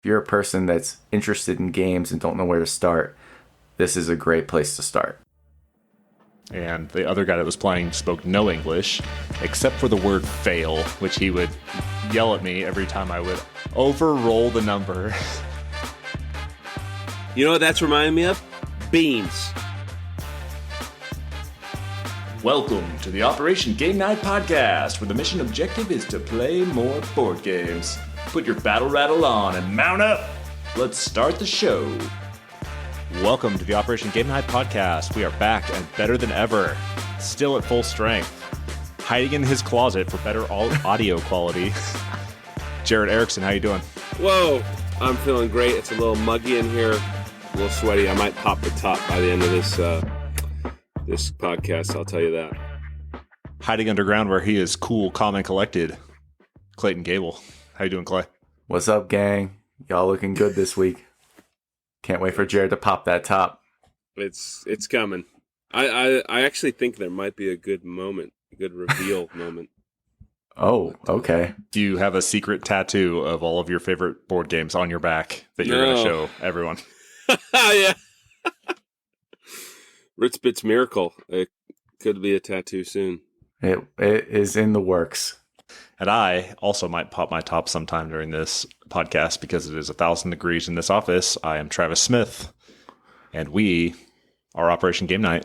If you're a person that's interested in games and don't know where to start, this is a great place to start. And the other guy that was playing spoke no English, except for the word fail, which he would yell at me every time I would overroll the number. You know what that's reminding me of? Beans. Welcome to the Operation Game Night podcast, where the mission objective is to play more board games. Put your battle rattle on and mount up. Let's start the show. Welcome to the Operation Game Night podcast. We are back and better than ever. Still at full strength. Hiding in his closet for better audio quality. Jared Erickson, how you doing? Whoa, I'm feeling great. It's a little muggy in here, a little sweaty. I might pop the top by the end of this podcast, I'll tell you that. Hiding underground where he is cool, calm, and collected. Clayton Gable. How you doing, Clay? What's up, gang? Y'all looking good this week. Can't wait for Jared to pop that top. It's coming. I actually think there might be a good moment, a good reveal moment. Oh, okay. Do you have a secret tattoo of all of your favorite board games on your back that you're going to show everyone? Yeah. Ritz Bits Miracle. It could be a tattoo soon. It is in the works. And I also might pop my top sometime during this podcast because it is 1,000 degrees in this office. I am Travis Smith, and we are Operation Game Night.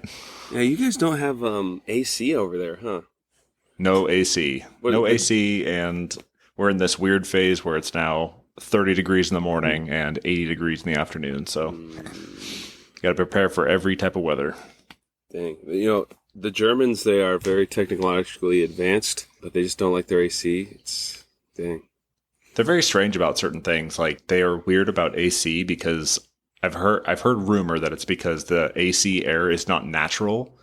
Yeah, you guys don't have AC over there, huh? No AC. No AC, and we're in this weird phase where it's now 30 degrees in the morning and 80 degrees in the afternoon. So you got to prepare for every type of weather. Dang. You know, the Germans, they are very technologically advanced, but they just don't like their AC. Dang. They're very strange about certain things. Like, they are weird about AC because I've heard rumor that it's because the AC air is not natural,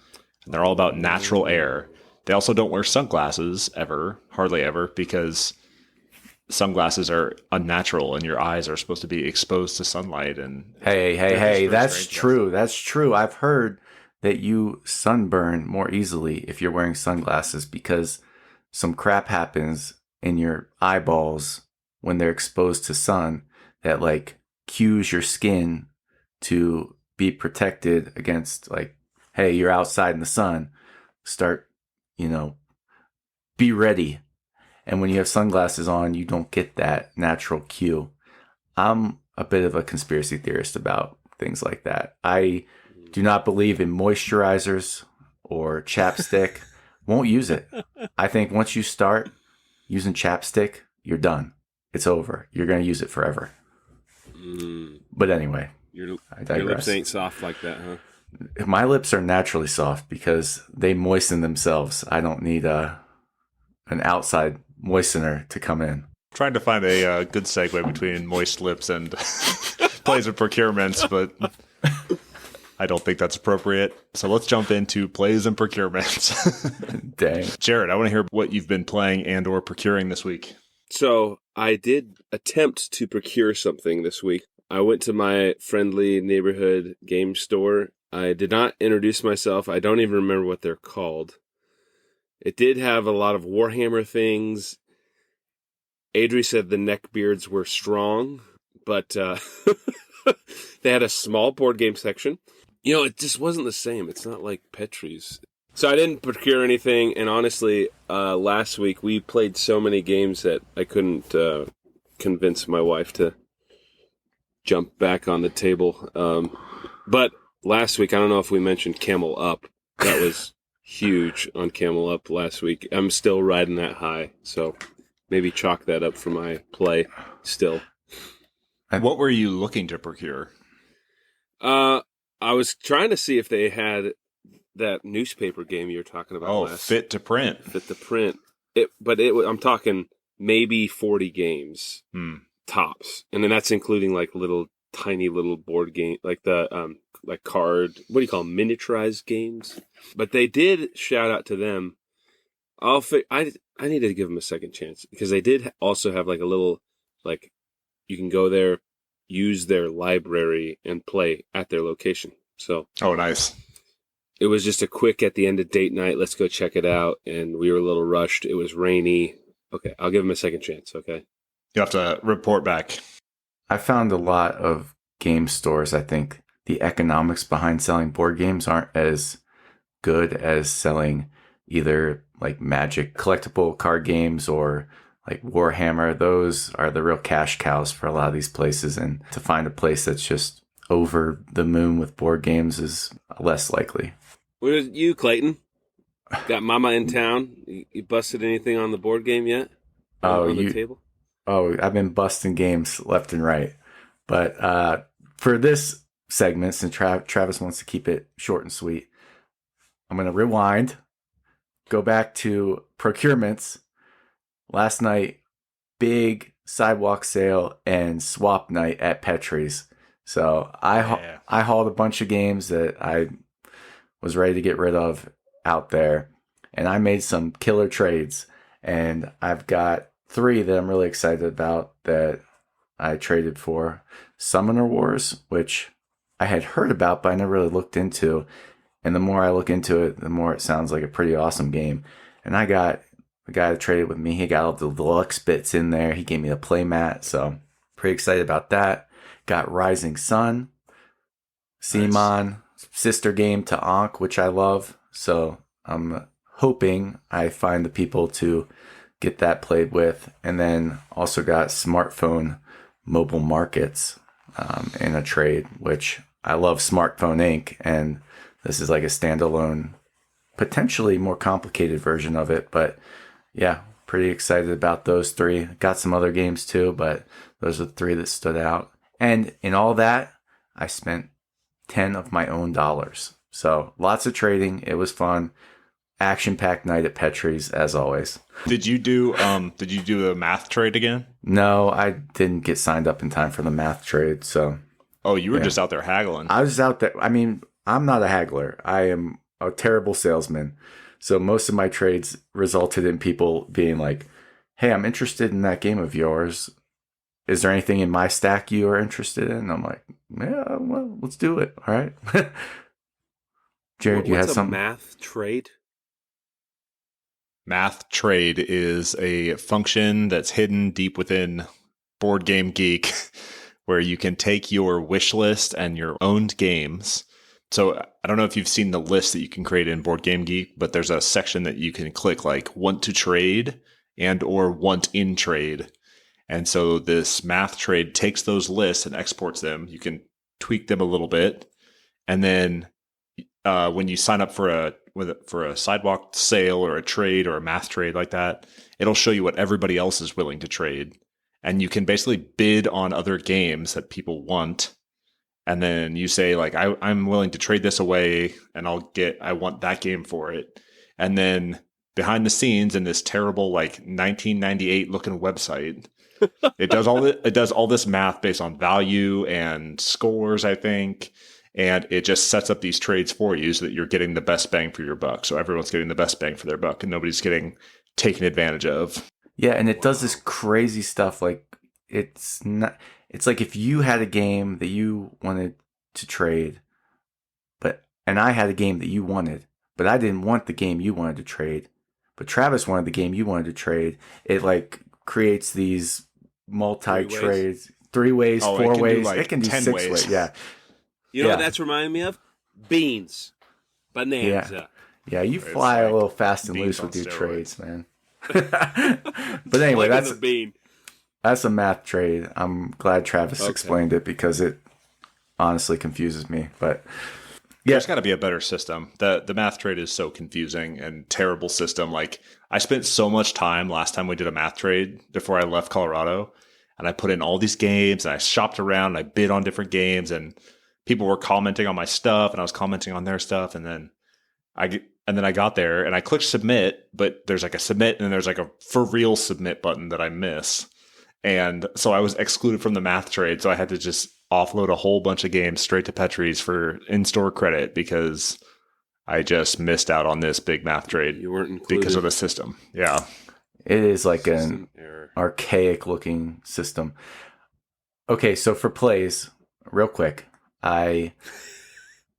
and they're all about natural air. They also don't wear sunglasses ever, hardly ever, because sunglasses are unnatural and your eyes are supposed to be exposed to sunlight. And Hey, that's true. That's true. I've heard that you sunburn more easily if you're wearing sunglasses because some crap happens in your eyeballs when they're exposed to sun that like cues your skin to be protected against, like, hey, you're outside in the sun, start, be ready. And when you have sunglasses on, you don't get that natural cue. I'm a bit of a conspiracy theorist about things like that. I do not believe in moisturizers or chapstick. Won't use it. I think once you start using chapstick, you're done. It's over. You're going to use it forever. But anyway, Your I lips ain't soft like that, huh? My lips are naturally soft because they moisten themselves. I don't need an outside moistener to come in. Trying to find a good segue between moist lips and plays and procurements, but I don't think that's appropriate. So let's jump into plays and procurements. Dang. Jared, I want to hear what you've been playing and or procuring this week. So I did attempt to procure something this week. I went to my friendly neighborhood game store. I did not introduce myself. I don't even remember what they're called. It did have a lot of Warhammer things. Adri said the neckbeards were strong, but they had a small board game section. It just wasn't the same. It's not like Petrie's. So I didn't procure anything, and honestly, last week we played so many games that I couldn't convince my wife to jump back on the table. But last week, I don't know if we mentioned Camel Up. That was huge on Camel Up last week. I'm still riding that high, so maybe chalk that up for my play still. What were you looking to procure? I was trying to see if they had that newspaper game you were talking about. Oh, Fit to Print. Fit to Print. I'm talking maybe 40 games tops, and then that's including like tiny little board game, like the like card. What do you call them? Miniaturized games? But they did shout out to them. I need to give them a second chance because they did also have like a little, like, you can go there, use their library and play at their location. So, oh, nice. It was just a quick at the end of date night. Let's go check it out. And we were a little rushed. It was rainy. Okay, I'll give them a second chance. Okay. You have to report back. I found a lot of game stores, I think the economics behind selling board games aren't as good as selling either like Magic collectible card games or like Warhammer. Those are the real cash cows for a lot of these places. And to find a place that's just over the moon with board games is less likely. What is you, Clayton? Got Mama in town? You busted anything on the board game yet? On the table? Oh, I've been busting games left and right. But for this segment, since Travis wants to keep it short and sweet, I'm going to rewind, go back to procurements. Last night, big sidewalk sale and swap night at Petrie's. So I hauled a bunch of games that I was ready to get rid of out there, and I made some killer trades. And I've got 3 that I'm really excited about that I traded for. Summoner Wars, which I had heard about, but I never really looked into. And the more I look into it, the more it sounds like a pretty awesome game. And I got the guy that traded with me, he got all the deluxe bits in there. He gave me a play mat, so pretty excited about that. Got Rising Sun, Simon, sister game to Ankh, which I love. So I'm hoping I find the people to get that played with. And then also got Smartphone Mobile Markets in a trade, which I love Smartphone Inc. And this is like a standalone, potentially more complicated version of it. But yeah, pretty excited about those 3. Got some other games too, but those are the 3 that stood out. And in all that, I spent 10 of my own dollars. So lots of trading. It was fun. Action-packed night at Petrie's, as always. Did you do a math trade again? No, I didn't get signed up in time for the math trade. So, oh, you were just out there haggling. I was out there. I mean, I'm not a haggler. I am a terrible salesman. So most of my trades resulted in people being like, "Hey, I'm interested in that game of yours. Is there anything in my stack you are interested in?" And I'm like, "Yeah, well, let's do it." All right. Jared, you had something? Math trade? Math trade is a function that's hidden deep within Board Game Geek where you can take your wish list and your owned games. So I don't know if you've seen the list that you can create in Board Game Geek, but there's a section that you can click like want to trade and or want in trade. And so this math trade takes those lists and exports them. You can tweak them a little bit. And then when you sign up for a sidewalk sale or a trade or a math trade like that, it'll show you what everybody else is willing to trade. And you can basically bid on other games that people want. And then you say like, I'm willing to trade this away and I want that game for it. And then behind the scenes in this terrible like 1998 looking website, it does all this math based on value and scores, I think. And it just sets up these trades for you so that you're getting the best bang for your buck. So everyone's getting the best bang for their buck and nobody's getting taken advantage of. Yeah, and it does this crazy stuff. Like it's like if you had a game that you wanted to trade, and I had a game that you wanted, but I didn't want the game you wanted to trade, but Travis wanted the game you wanted to trade. It like creates these multi-trades, 3 ways, 4 ways. It can do 6 ways. Yeah. You know what that's reminding me of? Beans. Bonanza. Yeah, you fly a little fast and loose with your trades, man. But anyway, that's a math trade. I'm glad Travis explained it because it honestly confuses me. But yeah, there's got to be a better system. The math trade is so confusing and terrible system. Like I spent so much time last time we did a math trade before I left Colorado, and I put in all these games and I shopped around and I bid on different games and people were commenting on my stuff and I was commenting on their stuff. And then I got there and I clicked submit, but there's like a submit and then there's like a for real submit button that I miss. And so I was excluded from the math trade. So I had to just offload a whole bunch of games straight to Petrie's for in-store credit because I just missed out on this big math trade. You weren't included because of the system. Yeah. It is like an archaic looking system. Okay. So for plays, real quick, I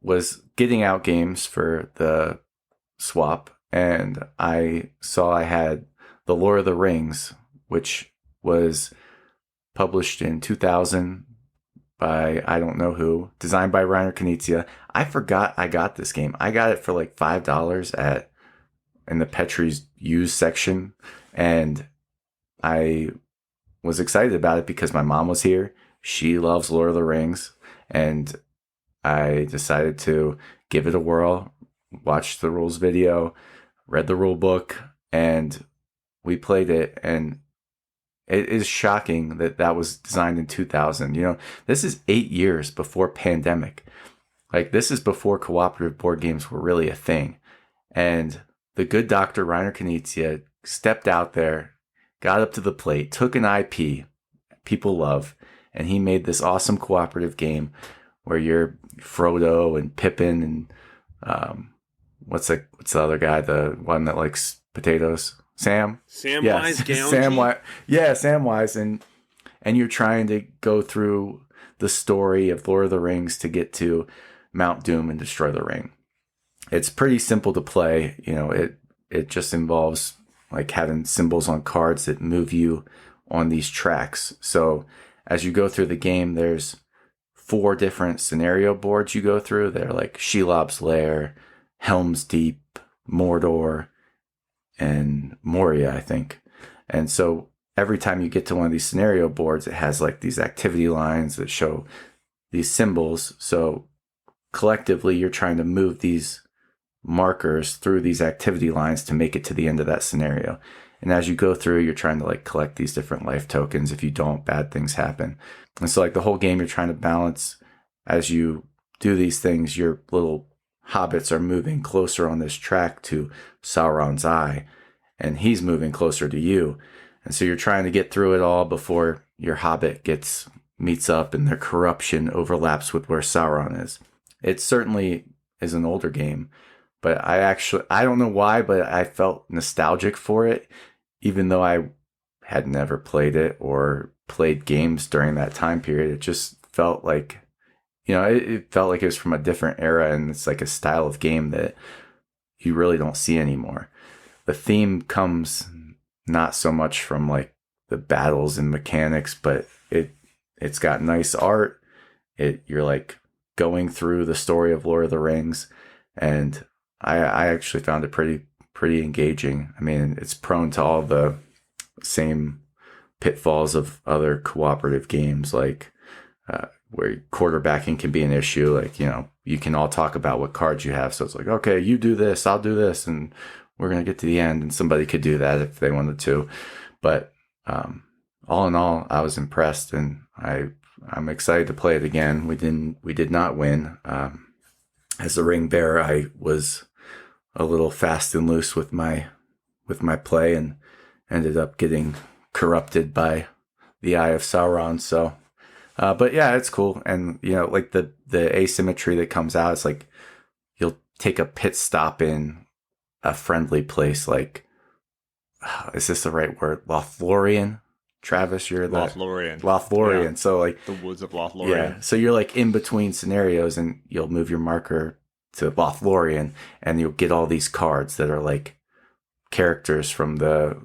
was getting out games for the swap and I saw I had The Lord of the Rings, which was published in 2000 by I don't know who, designed by Reiner Knizia. I forgot I got this game. I got it for like $5 in the Petrie's used section, and I was excited about it because my mom was here. She loves Lord of the Rings, and I decided to give it a whirl, watch the rules video, read the rule book, and we played it. And it is shocking that that was designed in 2000. You know, this is 8 years before pandemic. Like, this is before cooperative board games were really a thing. And the good Dr. Reiner Knizia stepped out there, got up to the plate, took an IP people love, and he made this awesome cooperative game where you're Frodo and Pippin and what's the other guy, the one that likes potatoes? Samwise Gamgee? Samwise, and you're trying to go through the story of Lord of the Rings to get to Mount Doom and destroy the ring. It's pretty simple to play. You know, it just involves like having symbols on cards that move you on these tracks. So as you go through the game, there's 4 different scenario boards you go through. They're like Shelob's Lair, Helm's Deep, Mordor, and Moria, I think. And so every time you get to one of these scenario boards, it has like these activity lines that show these symbols. So collectively, you're trying to move these markers through these activity lines to make it to the end of that scenario. And as you go through, you're trying to like collect these different life tokens. If you don't, bad things happen. And so like the whole game, you're trying to balance as you do these things. Your little hobbits are moving closer on this track to Sauron's Eye, and he's moving closer to you. And so you're trying to get through it all before your hobbit meets up and their corruption overlaps with where Sauron is. It certainly is an older game, but I don't know why, but I felt nostalgic for it, even though I had never played it or played games during that time period. It just felt like, you know, it felt like it was from a different era, and it's like a style of game that you really don't see anymore. The theme comes not so much from like the battles and mechanics, but it's got nice art. You're like going through the story of Lord of the Rings, and I actually found it pretty engaging. I mean, it's prone to all the same pitfalls of other cooperative games, like where quarterbacking can be an issue. Like, you know, you can all talk about what cards you have. So it's like, okay, you do this, I'll do this, and we're going to get to the end. And somebody could do that if they wanted to. But all in all, I was impressed, and I'm excited to play it again. We did not win. As the ring bearer, I was a little fast and loose with my play and ended up getting corrupted by the Eye of Sauron. So, but yeah, it's cool. And, you know, like the asymmetry that comes out, it's like you'll take a pit stop in a friendly place. Like, is this the right word? Lothlorien? Travis, you're Lothlorien. Yeah. So like the woods of Lothlorien. Yeah. So you're like in between scenarios, and you'll move your marker to Lothlorien, and you'll get all these cards that are like characters from the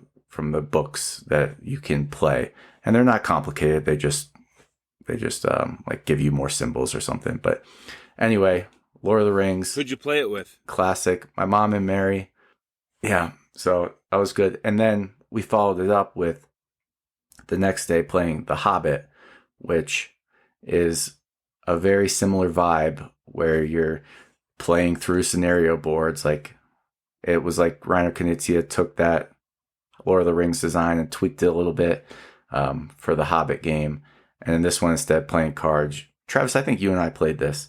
books that you can play. And they're not complicated. They just like give you more symbols or something. But anyway, Lord of the Rings. Who'd you play it with? Classic. My mom and Mary. Yeah. So that was good. And then we followed it up with the next day playing The Hobbit, which is a very similar vibe where you're playing through scenario boards. Like, it was like Reiner Knizia took that Lord of the Rings design and tweaked it a little bit for the Hobbit game. And then this one, instead playing cards. Travis, I think you and I played this.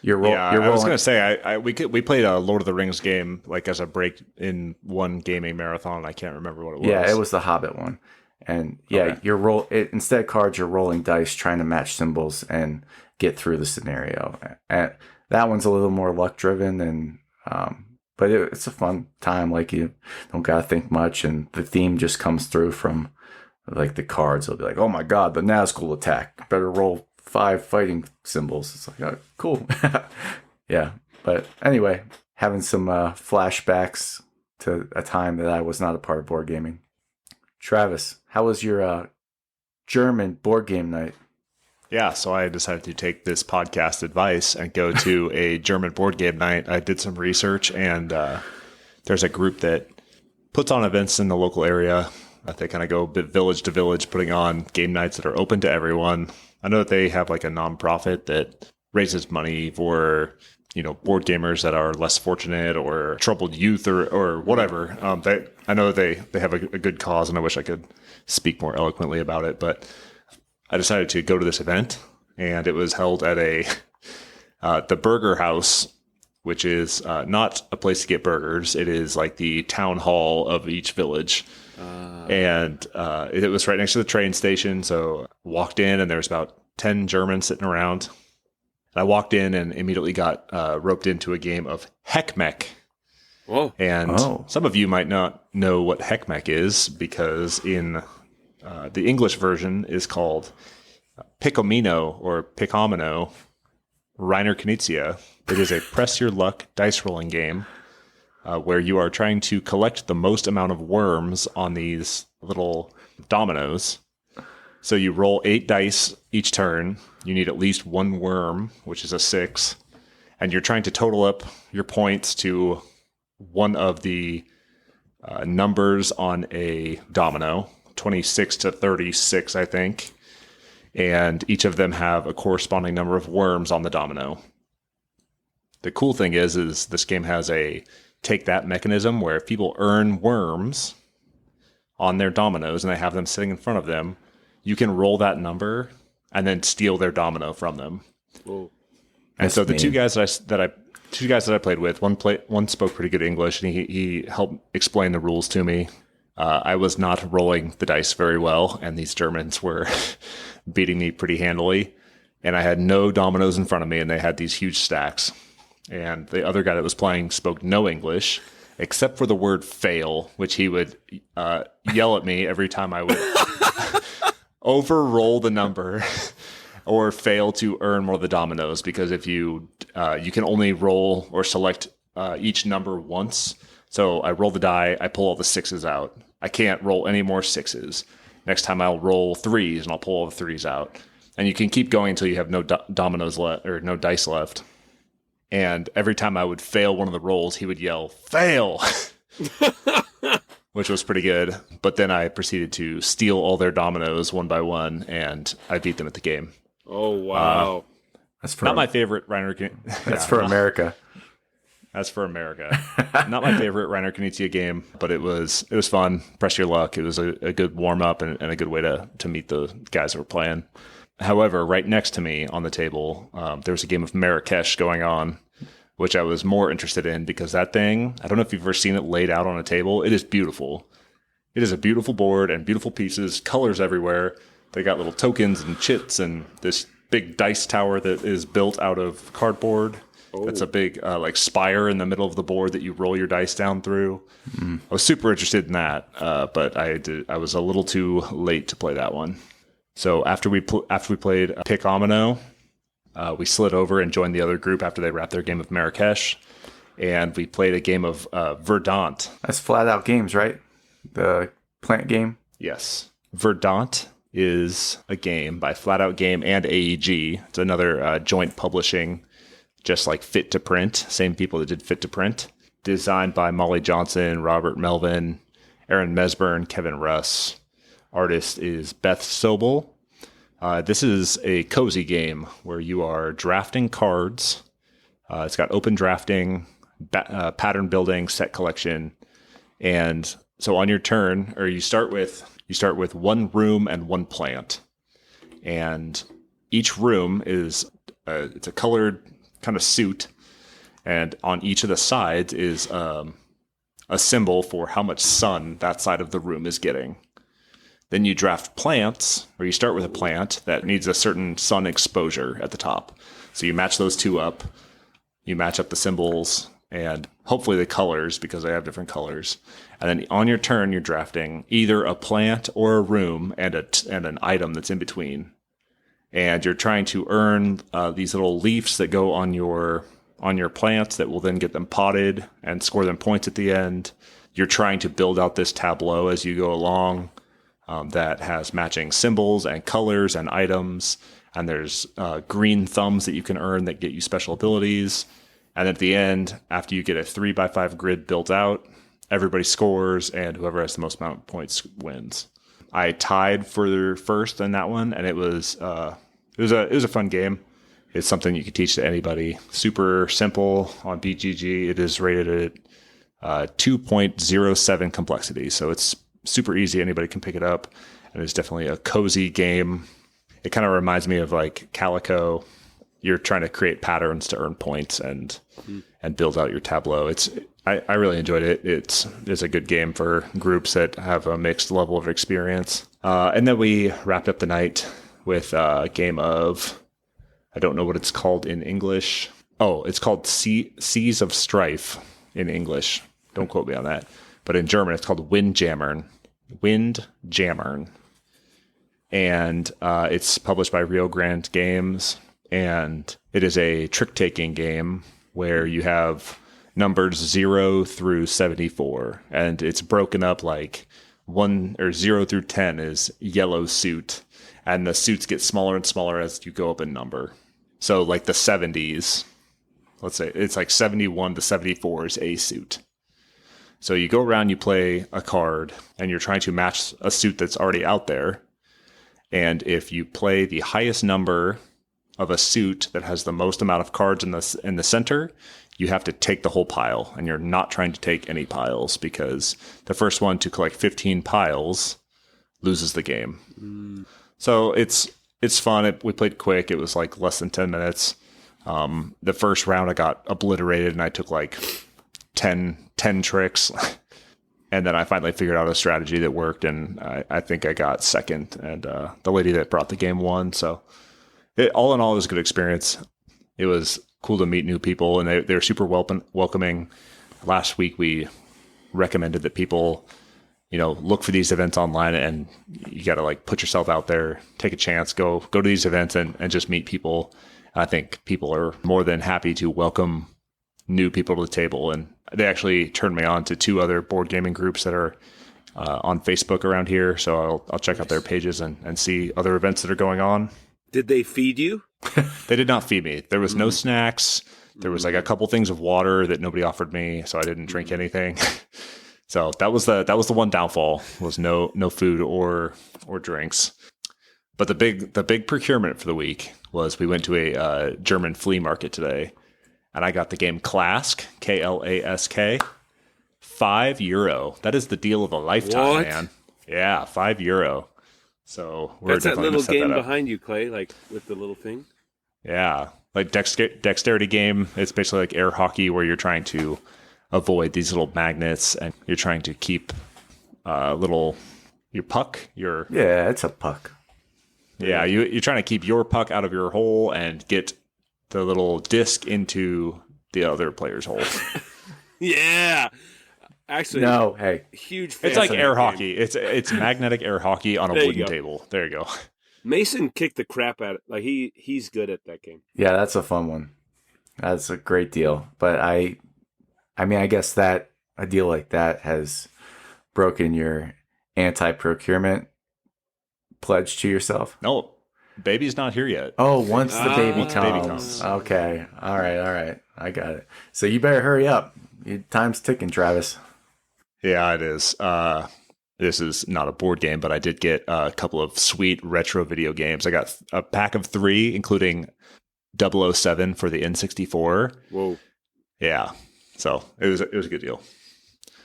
I was going to say we played a Lord of the Rings game like as a break in one gaming marathon. I can't remember what it was. Yeah, it was the Hobbit one. And yeah, okay. Instead of cards, you're rolling dice, trying to match symbols and get through the scenario. And that one's a little more luck driven, and but it's a fun time. Like, you don't gotta think much, and the theme just comes through from like the cards. They'll be like, "Oh my God, the Nazgul attack! Better roll 5 fighting symbols." It's like, oh, cool, yeah. But anyway, having some flashbacks to a time that I was not a part of board gaming. Travis, how was your German board game night? Yeah, so I decided to take this podcast advice and go to a German board game night. I did some research, and there's a group that puts on events in the local area. They kind of go village to village, putting on game nights that are open to everyone. I know that they have like a nonprofit that raises money for, board gamers that are less fortunate or troubled youth or whatever. I know they have a good cause, and I wish I could speak more eloquently about it, but I decided to go to this event, and it was held at the Burger House, which is not a place to get burgers. It is like the town hall of each village. And it was right next to the train station. So I walked in, and there was about 10 Germans sitting around. And I walked in and immediately got roped into a game of Heckmech. Whoa. And some of you might not know what Heckmech is, because in the English version is called Pickomino or Pickomino Reiner Knizia. It is a press your luck dice rolling game where you are trying to collect the most amount of worms on these little dominoes. So you roll 8 dice each turn. You need at least 1 worm, which is a 6. And you're trying to total up your points to one of the numbers on a domino, 26 to 36, I think. And each of them have a corresponding number of worms on the domino. The cool thing is this game has a take that mechanism where if people earn worms on their dominoes and they have them sitting in front of them, you can roll that number and then steal their domino from them. Whoa. And so the two guys that I played with, one spoke pretty good English, and he helped explain the rules to me. I was not rolling the dice very well, and these Germans were beating me pretty handily. And I had no dominoes in front of me, and they had these huge stacks. And the other guy that was playing spoke no English, except for the word fail, which he would yell at me every time I would overroll the number or fail to earn more of the dominoes. Because if you can only roll or select each number once. So I roll the die, I pull all the 6s out. I can't roll any more 6s. Next time I'll roll 3s, and I'll pull all the 3s out. And you can keep going until you have no dominoes left or no dice left. And every time I would fail one of the rolls, he would yell, "Fail!" Which was pretty good. But then I proceeded to steal all their dominoes one by one, and I beat them at the game. Oh, wow. That's not my favorite Reiner. That's for America. That's for America. Not my favorite Reiner Knizia game, but it was fun. Press your luck. It was a good warm up and a good way to meet the guys that were playing. However, right next to me on the table, there was a game of Marrakesh going on, which I was more interested in because that thing, I don't know if you've ever seen it laid out on a table. It is beautiful. It is a beautiful board and beautiful pieces, colors everywhere. They got little tokens and chits and this big dice tower that is built out of cardboard. Oh. That's a big spire in the middle of the board that you roll your dice down through. Mm. I was super interested in that, but I was a little too late to play that one. So after we played Pickomino, we slid over and joined the other group after they wrapped their game of Marrakesh, and we played a game of Verdant. That's Flat Out Games, right? The plant game? Yes. Verdant is a game by Flat Out Game and AEG. It's another joint publishing, just like Fit to Print, same people that did Fit to Print. Designed by Molly Johnson, Robert Melvin, Aaron Mesburn, Kevin Russ. Artist is Beth Sobel. This is a cozy game where you are drafting cards. It's got open drafting, pattern building, set collection, and so on your turn, or you start with one room and one plant, and each room is it's a colored kind of suit, and on each of the sides is a symbol for how much sun that side of the room is getting. Then you draft plants, or you start with a plant that needs a certain sun exposure at the top. So you match those two up. You match up the symbols and hopefully the colors because they have different colors. And then on your turn, you're drafting either a plant or a room and an item that's in between. And you're trying to earn these little leaves that go on your plants that will then get them potted and score them points at the end. You're trying to build out this tableau as you go along. That has matching symbols and colors and items. and there's green thumbs that you can earn that get you special abilities. And at the end, after you get a 3x5 grid built out, everybody scores, and whoever has the most amount of points wins. I tied for first in that one, and it was a fun game. It's something you can teach to anybody. Super simple on BGG. It is rated at 2.07 complexity, so it's super easy. Anybody can pick it up, and it's definitely a cozy game. It kind of reminds me of like Calico. You're trying to create patterns to earn points and build out your tableau. I really enjoyed it. It's a good game for groups that have a mixed level of experience. And then we wrapped up the night with a game of, I don't know what it's called in English. Oh, it's called Seas of Strife in English. Don't quote me on that. But in German, it's called Windjammern. Windjammern. And it's published by Rio Grande Games. And it is a trick-taking game where you have numbers 0 through 74. And it's broken up like 0 through 10 is yellow suit. And the suits get smaller and smaller as you go up in number. So like the 70s, let's say it's like 71 to 74 is a suit. So you go around, you play a card, and you're trying to match a suit that's already out there. And if you play the highest number of a suit that has the most amount of cards in the center, you have to take the whole pile, and you're not trying to take any piles because the first one to collect 15 piles loses the game. So it's fun. We played quick. It was like less than 10 minutes. The first round I got obliterated, and I took like 10 tricks. And then I finally figured out a strategy that worked, and I think I got second, and the lady that brought the game won. So all in all, it was a good experience. It was cool to meet new people, and they're super welcoming. Last week, we recommended that people, look for these events online, and you got to like put yourself out there, take a chance, go to these events and just meet people. I think people are more than happy to welcome new people to the table, and they actually turned me on to 2 other board gaming groups that are on Facebook around here. So I'll check out their pages and see other events that are going on. Did they feed you? They did not feed me. There was no snacks. There was like a couple things of water that nobody offered me, so I didn't drink anything. So that was the one downfall, was no food or drinks. But the big procurement for the week was we went to a German flea market today, and I got the game Klask, Klask, €5. That is the deal of a lifetime, man. Yeah, €5. So that's that little game behind you, Clay, like with the little thing. Yeah, like dexterity game. It's basically like air hockey, where you're trying to avoid these little magnets, and you're trying to keep your puck. Yeah, it's a puck. Yeah, you're trying to keep your puck out of your hole and get the little disc into the other player's hole. Yeah. Actually, no, hey, huge fan. It's like air hockey. It's magnetic air hockey on a wooden table. There you go. Mason kicked the crap out of it. Like he's good at that game. Yeah, that's a fun one. That's a great deal. But I mean, I guess that a deal like that has broken your anti-procurement pledge to yourself. No, baby's not here yet. Oh, once the baby comes. Okay. All right. I got it. So you better hurry up. Your time's ticking, Travis. Yeah, it is. This is not a board game, but I did get a couple of sweet retro video games. I got a pack of 3, including 007 for the N64. Whoa. Yeah. So it was a good deal.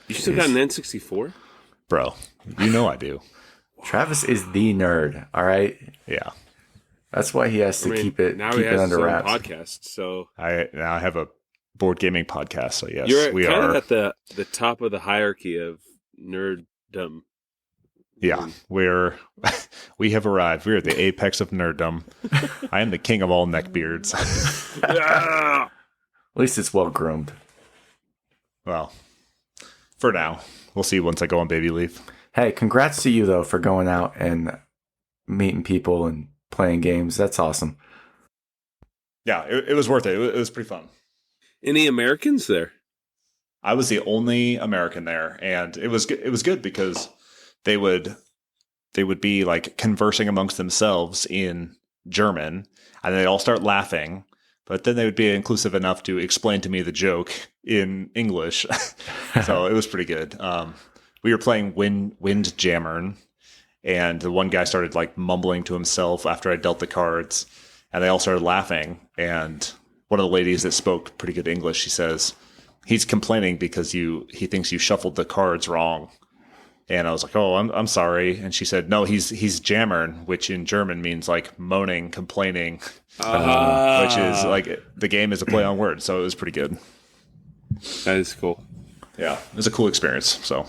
You still got an N64? Bro, you know I do. Travis is the nerd, all right? Yeah. That's why he has to keep it under wraps. Podcast, so I have a board gaming podcast, so yes, you're we kind are of at the top of the hierarchy of nerddom. Yeah, we have arrived. We're at the apex of nerddom. I am the king of all neckbeards. Yeah! At least it's well groomed. Well, for now. We'll see once I go on baby leave. Hey, congrats to you, though, for going out and meeting people and playing games. That's awesome. Yeah, it was worth it. It was pretty fun. Any Americans there? I was the only American there, and it was good because they would be like conversing amongst themselves in German, and they'd all start laughing. But then they would be inclusive enough to explain to me the joke in English. So it was pretty good. We were playing Windjammern, and the one guy started like mumbling to himself after I dealt the cards, and they all started laughing. And one of the ladies that spoke pretty good English, she says, he's complaining because he thinks you shuffled the cards wrong. And I was like, oh, I'm sorry. And she said, no, he's jammern, which in German means like moaning, complaining, which is like the game is a play on words. So it was pretty good. That is cool. Yeah, it was a cool experience. So,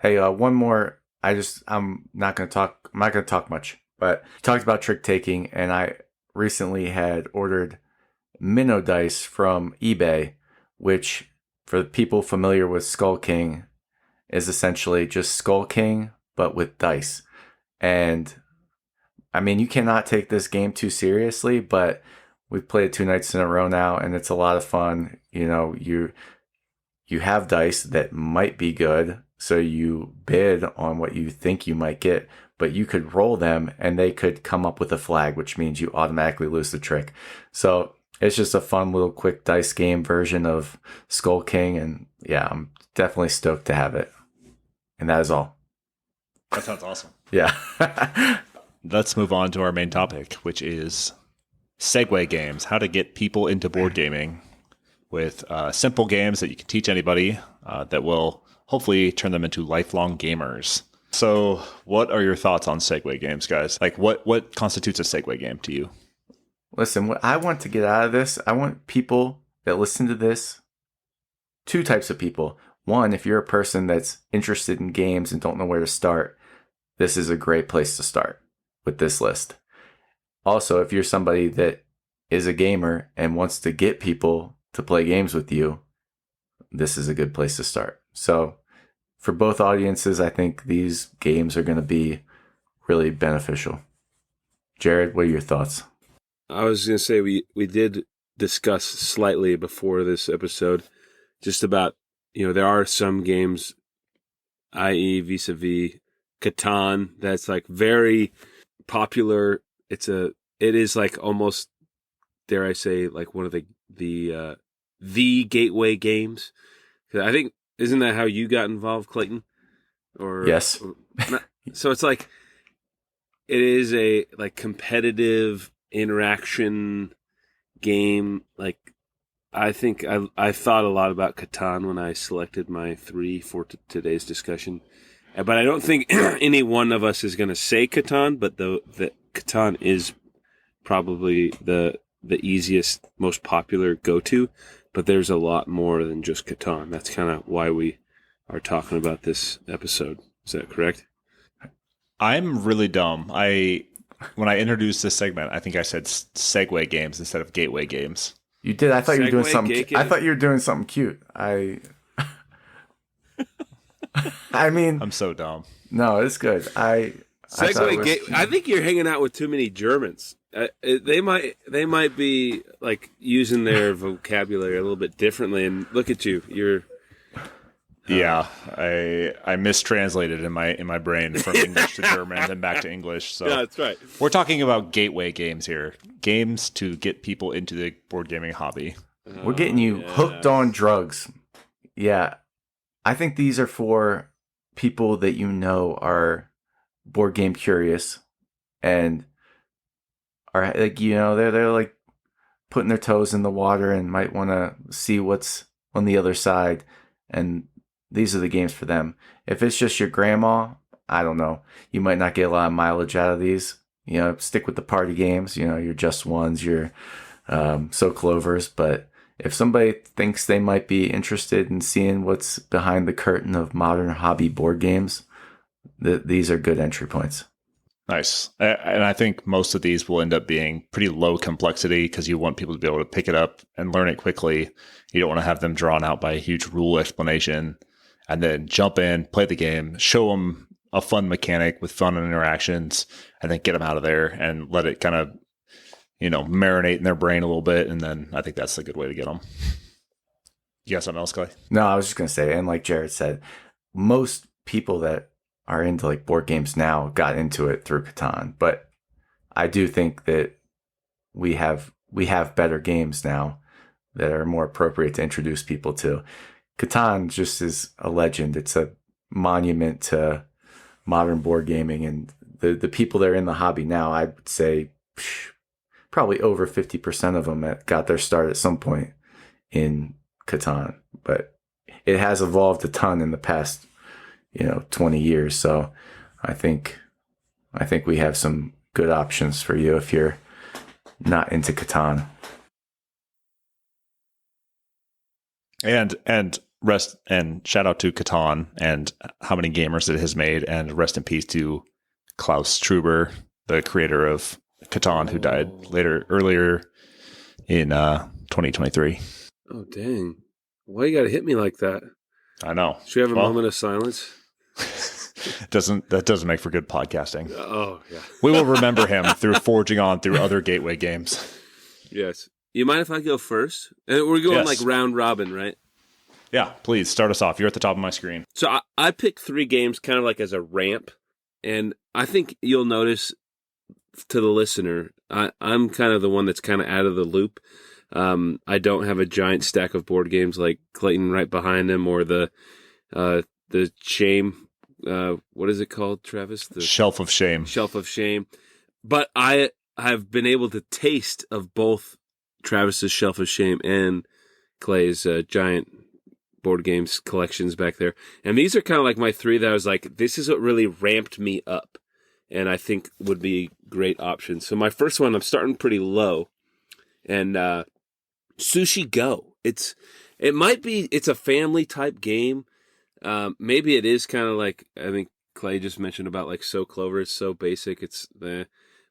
Hey, one more. I'm not going to talk much, but you talked about trick taking, and I recently had ordered minnow dice from eBay, which for the people familiar with Skull King is essentially just Skull King, but with dice. And I mean, you cannot take this game too seriously, but we've played it 2 nights in a row now, and it's a lot of fun. You know, you have dice that might be good, so you bid on what you think you might get, but you could roll them and they could come up with a flag, which means you automatically lose the trick. So it's just a fun little quick dice game version of Skull King, and yeah, I'm definitely stoked to have it. And that is all. that sounds awesome. Yeah. Let's move on to our main topic, which is segue games, how to get people into board gaming with simple games that you can teach anybody that will hopefully turn them into lifelong gamers. So what are your thoughts on segue games, guys? Like what constitutes a segue game to you? Listen, what I want to get out of this, I want people that listen to this, 2 types of people. One, if you're a person that's interested in games and don't know where to start, this is a great place to start with this list. Also, if you're somebody that is a gamer and wants to get people to play games with you, this is a good place to start. So for both audiences, I think these games are going to be really beneficial. Jared, what are your thoughts? I was going to say we did discuss slightly before this episode just about, there are some games, i.e. vis-a-vis Catan, that's like very popular. It is like almost, dare I say, like one of the gateway games. 'Cause I think, isn't that how you got involved, Clayton? Or Yes. So it's like, it is a like competitive interaction game. Like, I think I thought a lot about Catan when I selected my 3 for today's discussion. But I don't think any one of us is going to say Catan, but the Catan is probably the easiest, most popular go-to. But there's a lot more than just Catan. That's kind of why we are talking about this episode. Is that correct? I'm really dumb. When I introduced this segment, I think I said segue games instead of gateway games. You did. I thought you were doing Segue, something. gate I thought you were doing something cute. I mean, I'm so dumb. no, it's good. I think you're hanging out with too many Germans. They might be like using their vocabulary a little bit differently. And look at you, you're. Yeah, I mistranslated in my brain from English to German and then back to English. So Yeah, that's right. we're talking about gateway games here, games to get people into the board gaming hobby. We're getting you hooked on drugs. Yeah. I think these are for people that are board game curious and are like, they're like putting their toes in the water and might want to see what's on the other side. And these are the games for them. If it's just your grandma, I don't know. You might not get a lot of mileage out of these. Stick with the party games, your Just Ones, your So Clovers. But if somebody thinks they might be interested in seeing what's behind the curtain of modern hobby board games, these are good entry points. Nice. And I think most of these will end up being pretty low complexity because you want people to be able to pick it up and learn it quickly. You don't want to have them drawn out by a huge rule explanation and then jump in, play the game, show them a fun mechanic with fun interactions, and then get them out of there and let it kind of, marinate in their brain a little bit. And then I think that's a good way to get them. You got something else, Clay? No, I was just going to say, and like Jared said, most people that are into like board games now got into it through Catan, but I do think that we have better games now that are more appropriate to introduce people to. Catan just is a legend. It's a monument to modern board gaming, and the people that are in the hobby now, I would say probably over 50% of them got their start at some point in Catan. But it has evolved a ton in the past, 20 years. So I think we have some good options for you if you're not into Catan. And rest and shout out to Catan and how many gamers it has made, and rest in peace to Klaus Truber, the creator of Catan, who died earlier in 2023. Oh dang! Why you got to hit me like that? I know. Should we have a moment of silence? That doesn't make for good podcasting. Oh yeah. We will remember him through forging on through other Gateway games. Yes. You mind if I go first? And we're going like round robin, right? Yeah, please start us off. You're at the top of my screen. So I picked 3 games kind of like as a ramp, and I think you'll notice to the listener, I'm kind of the one that's kind of out of the loop. I don't have a giant stack of board games like Clayton right behind him, or the shame. What is it called, Travis? The Shelf of Shame. Shelf of Shame. But I have been able to taste of both Travis's Shelf of Shame and Clay's giant board games collections back there. And these are kind of like my 3 that I was like, this is what really ramped me up and I think would be great options. So my first one, I'm starting pretty low, and Sushi Go. It's a family type game. Maybe it is kind of like, I think Clay just mentioned about like So Clover. It's so basic. It's the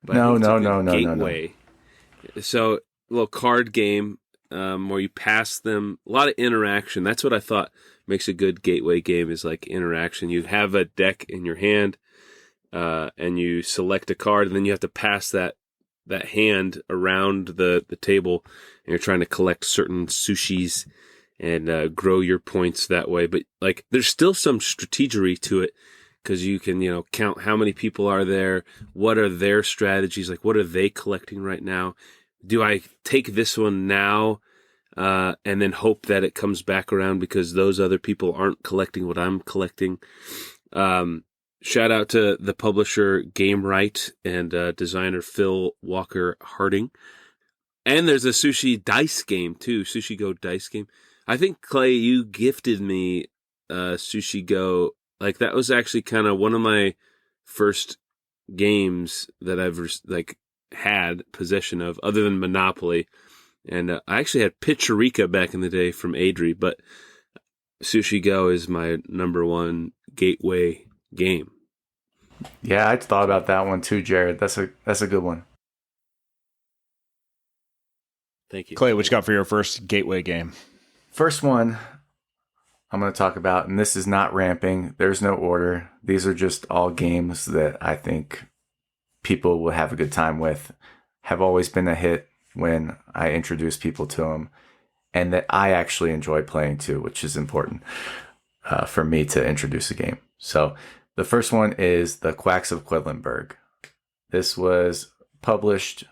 No. gateway. So a little card game where you pass them, a lot of interaction. That's what I thought makes a good gateway game, is like interaction. You have a deck in your hand, and you select a card, and then you have to pass that hand around the table, and you're trying to collect certain sushis and grow your points that way. But like, there's still some strategery to it, because you can, count how many people are there, what are their strategies, like what are they collecting right now? Do I take this one now and then hope that it comes back around because those other people aren't collecting what I'm collecting? Shout out to the publisher Gamewright and designer Phil Walker Harding. And there's a sushi dice game too, Sushi Go dice game. I think, Clay, you gifted me Sushi Go. Like, that was actually kind of one of my first games that I've had possession of, other than Monopoly. And I actually had Pitcherica back in the day from Adri, but Sushi Go is my number 1 gateway game. Yeah, I thought about that one too, Jared. That's a good one. Thank you. Clay, what you got for your first gateway game? First one I'm going to talk about, and this is not ramping. There's no order. These are just all games that I think people will have a good time with, have always been a hit when I introduce people to them, and that I actually enjoy playing too, which is important for me to introduce a game. So the first one is The Quacks of Quedlinburg. This was published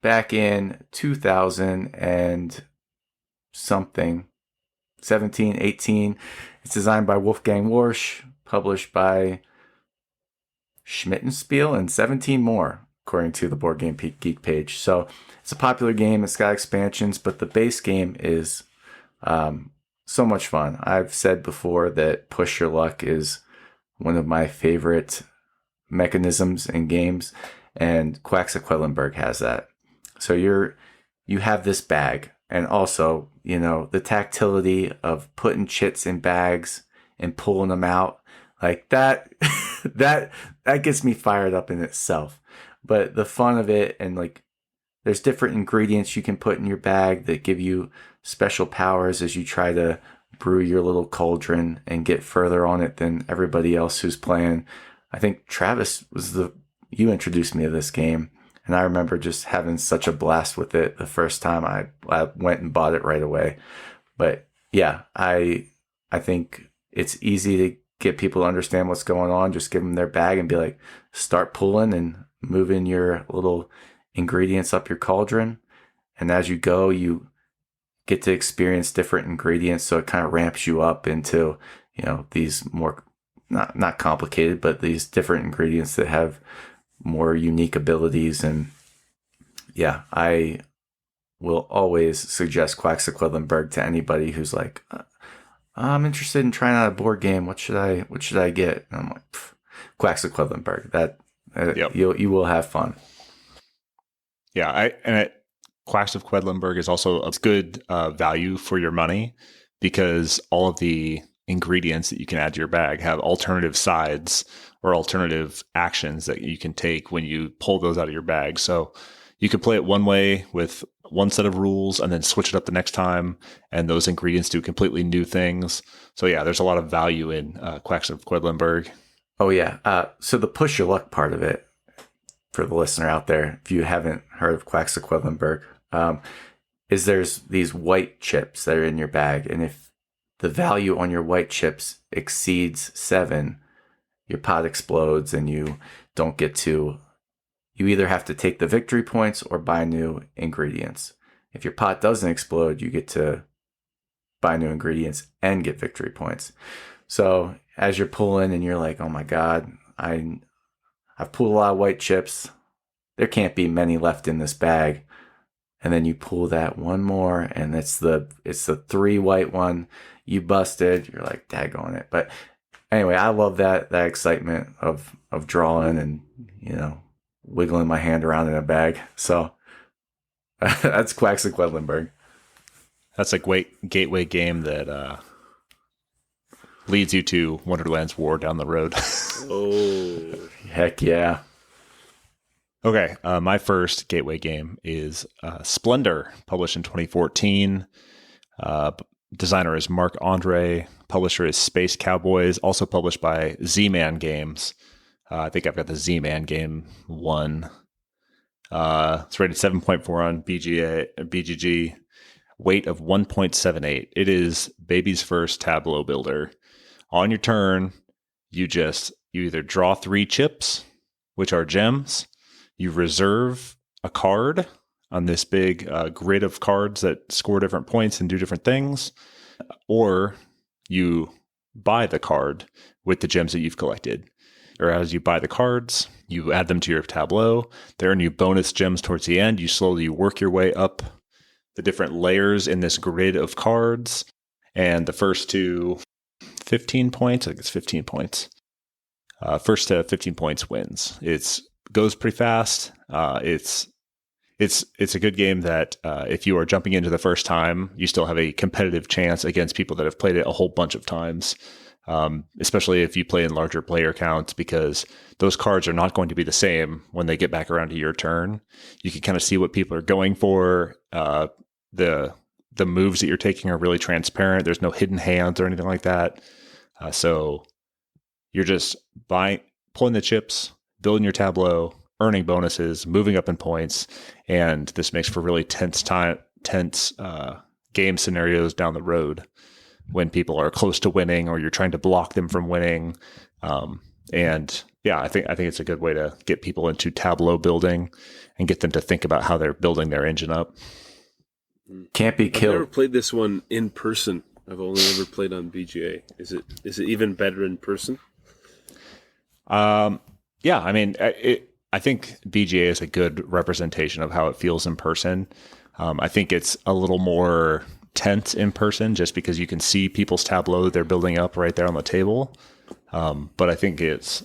back in 2000 and something, 17, 18. It's designed by Wolfgang Warsch, published by Schmittenspiel and 17 more, according to the Board Game Geek page. So it's a popular game. It's got expansions, but the base game is so much fun. I've said before that Push Your Luck is one of my favorite mechanisms in games, and Quacks of Quedlinburg has that. So you have this bag, and also, the tactility of putting chits in bags and pulling them out, like that, that gets me fired up in itself. But the fun of it, and like, there's different ingredients you can put in your bag that give you special powers as you try to brew your little cauldron and get further on it than everybody else who's playing. I think Travis you introduced me to this game, and I remember just having such a blast with it the first time I went and bought it right away. But yeah, I think it's easy to get people to understand what's going on. Just give them their bag and be like, start pulling, and moving your little ingredients up your cauldron. And as you go, you get to experience different ingredients. So it kind of ramps you up into, these more, not complicated, but these different ingredients that have more unique abilities. And yeah, I will always suggest Quaxaquedlinburg to anybody who's like, I'm interested in trying out a board game. What should I get? And I'm like, Quaxaquedlinburg. Yep. You will have fun. Yeah, Quacks of Quedlinburg is also a good value for your money because all of the ingredients that you can add to your bag have alternative sides or alternative actions that you can take when you pull those out of your bag. So you could play it one way with one set of rules and then switch it up the next time, and those ingredients do completely new things. So yeah, there's a lot of value in Quacks of Quedlinburg. Oh yeah. So the push your luck part of it, for the listener out there, if you haven't heard of Quacks of Quedlinburg, is there's these white chips that are in your bag, and if the value on your white chips exceeds 7, your pot explodes and you don't get to. You either have to take the victory points or buy new ingredients. If your pot doesn't explode, you get to buy new ingredients and get victory points. So as you're pulling and you're like, oh my God, I've pulled a lot of white chips. There can't be many left in this bag. And then you pull that one more, and it's the 3 white one. You busted. You're like, daggone it. But anyway, I love that excitement of drawing and, wiggling my hand around in a bag. So that's Quacks of Quedlinburg. That's a great gateway game that leads you to Wonderland's War down the road. Oh, heck yeah. Okay, my first gateway game is Splendor, published in 2014. Designer is Marc Andre. Publisher is Space Cowboys, also published by Z-Man Games. I think I've got the Z-Man game 1. It's rated 7.4 on BGG. Weight of 1.78. It is baby's first tableau builder. On your turn, you either draw 3 chips, which are gems. You reserve a card on this big grid of cards that score different points and do different things, or you buy the card with the gems that you've collected. Or as you buy the cards, you add them to your tableau. They earn you bonus gems towards the end. You slowly work your way up the different layers in this grid of cards. And the first to 15 points, I think it's 15 points. First to 15 points wins. It goes pretty fast. It's a good game that if you are jumping into the first time, you still have a competitive chance against people that have played it a whole bunch of times. Especially if you play in larger player counts, because those cards are not going to be the same when they get back around to your turn. You can kind of see what people are going for. The moves that you're taking are really transparent. There's no hidden hands or anything like that. So you're just pulling the chips, building your tableau, earning bonuses, moving up in points, and this makes for really tense game scenarios down the road when people are close to winning or you're trying to block them from winning. And yeah, I think it's a good way to get people into tableau building and get them to think about how they're building their engine up. Can't be killed. I've never played this one in person. I've only ever played on BGA. Is it even better in person? Yeah, I mean, I think BGA is a good representation of how it feels in person. I think it's a little more tense in person just because you can see people's tableau that they're building up right there on the table. But I think it's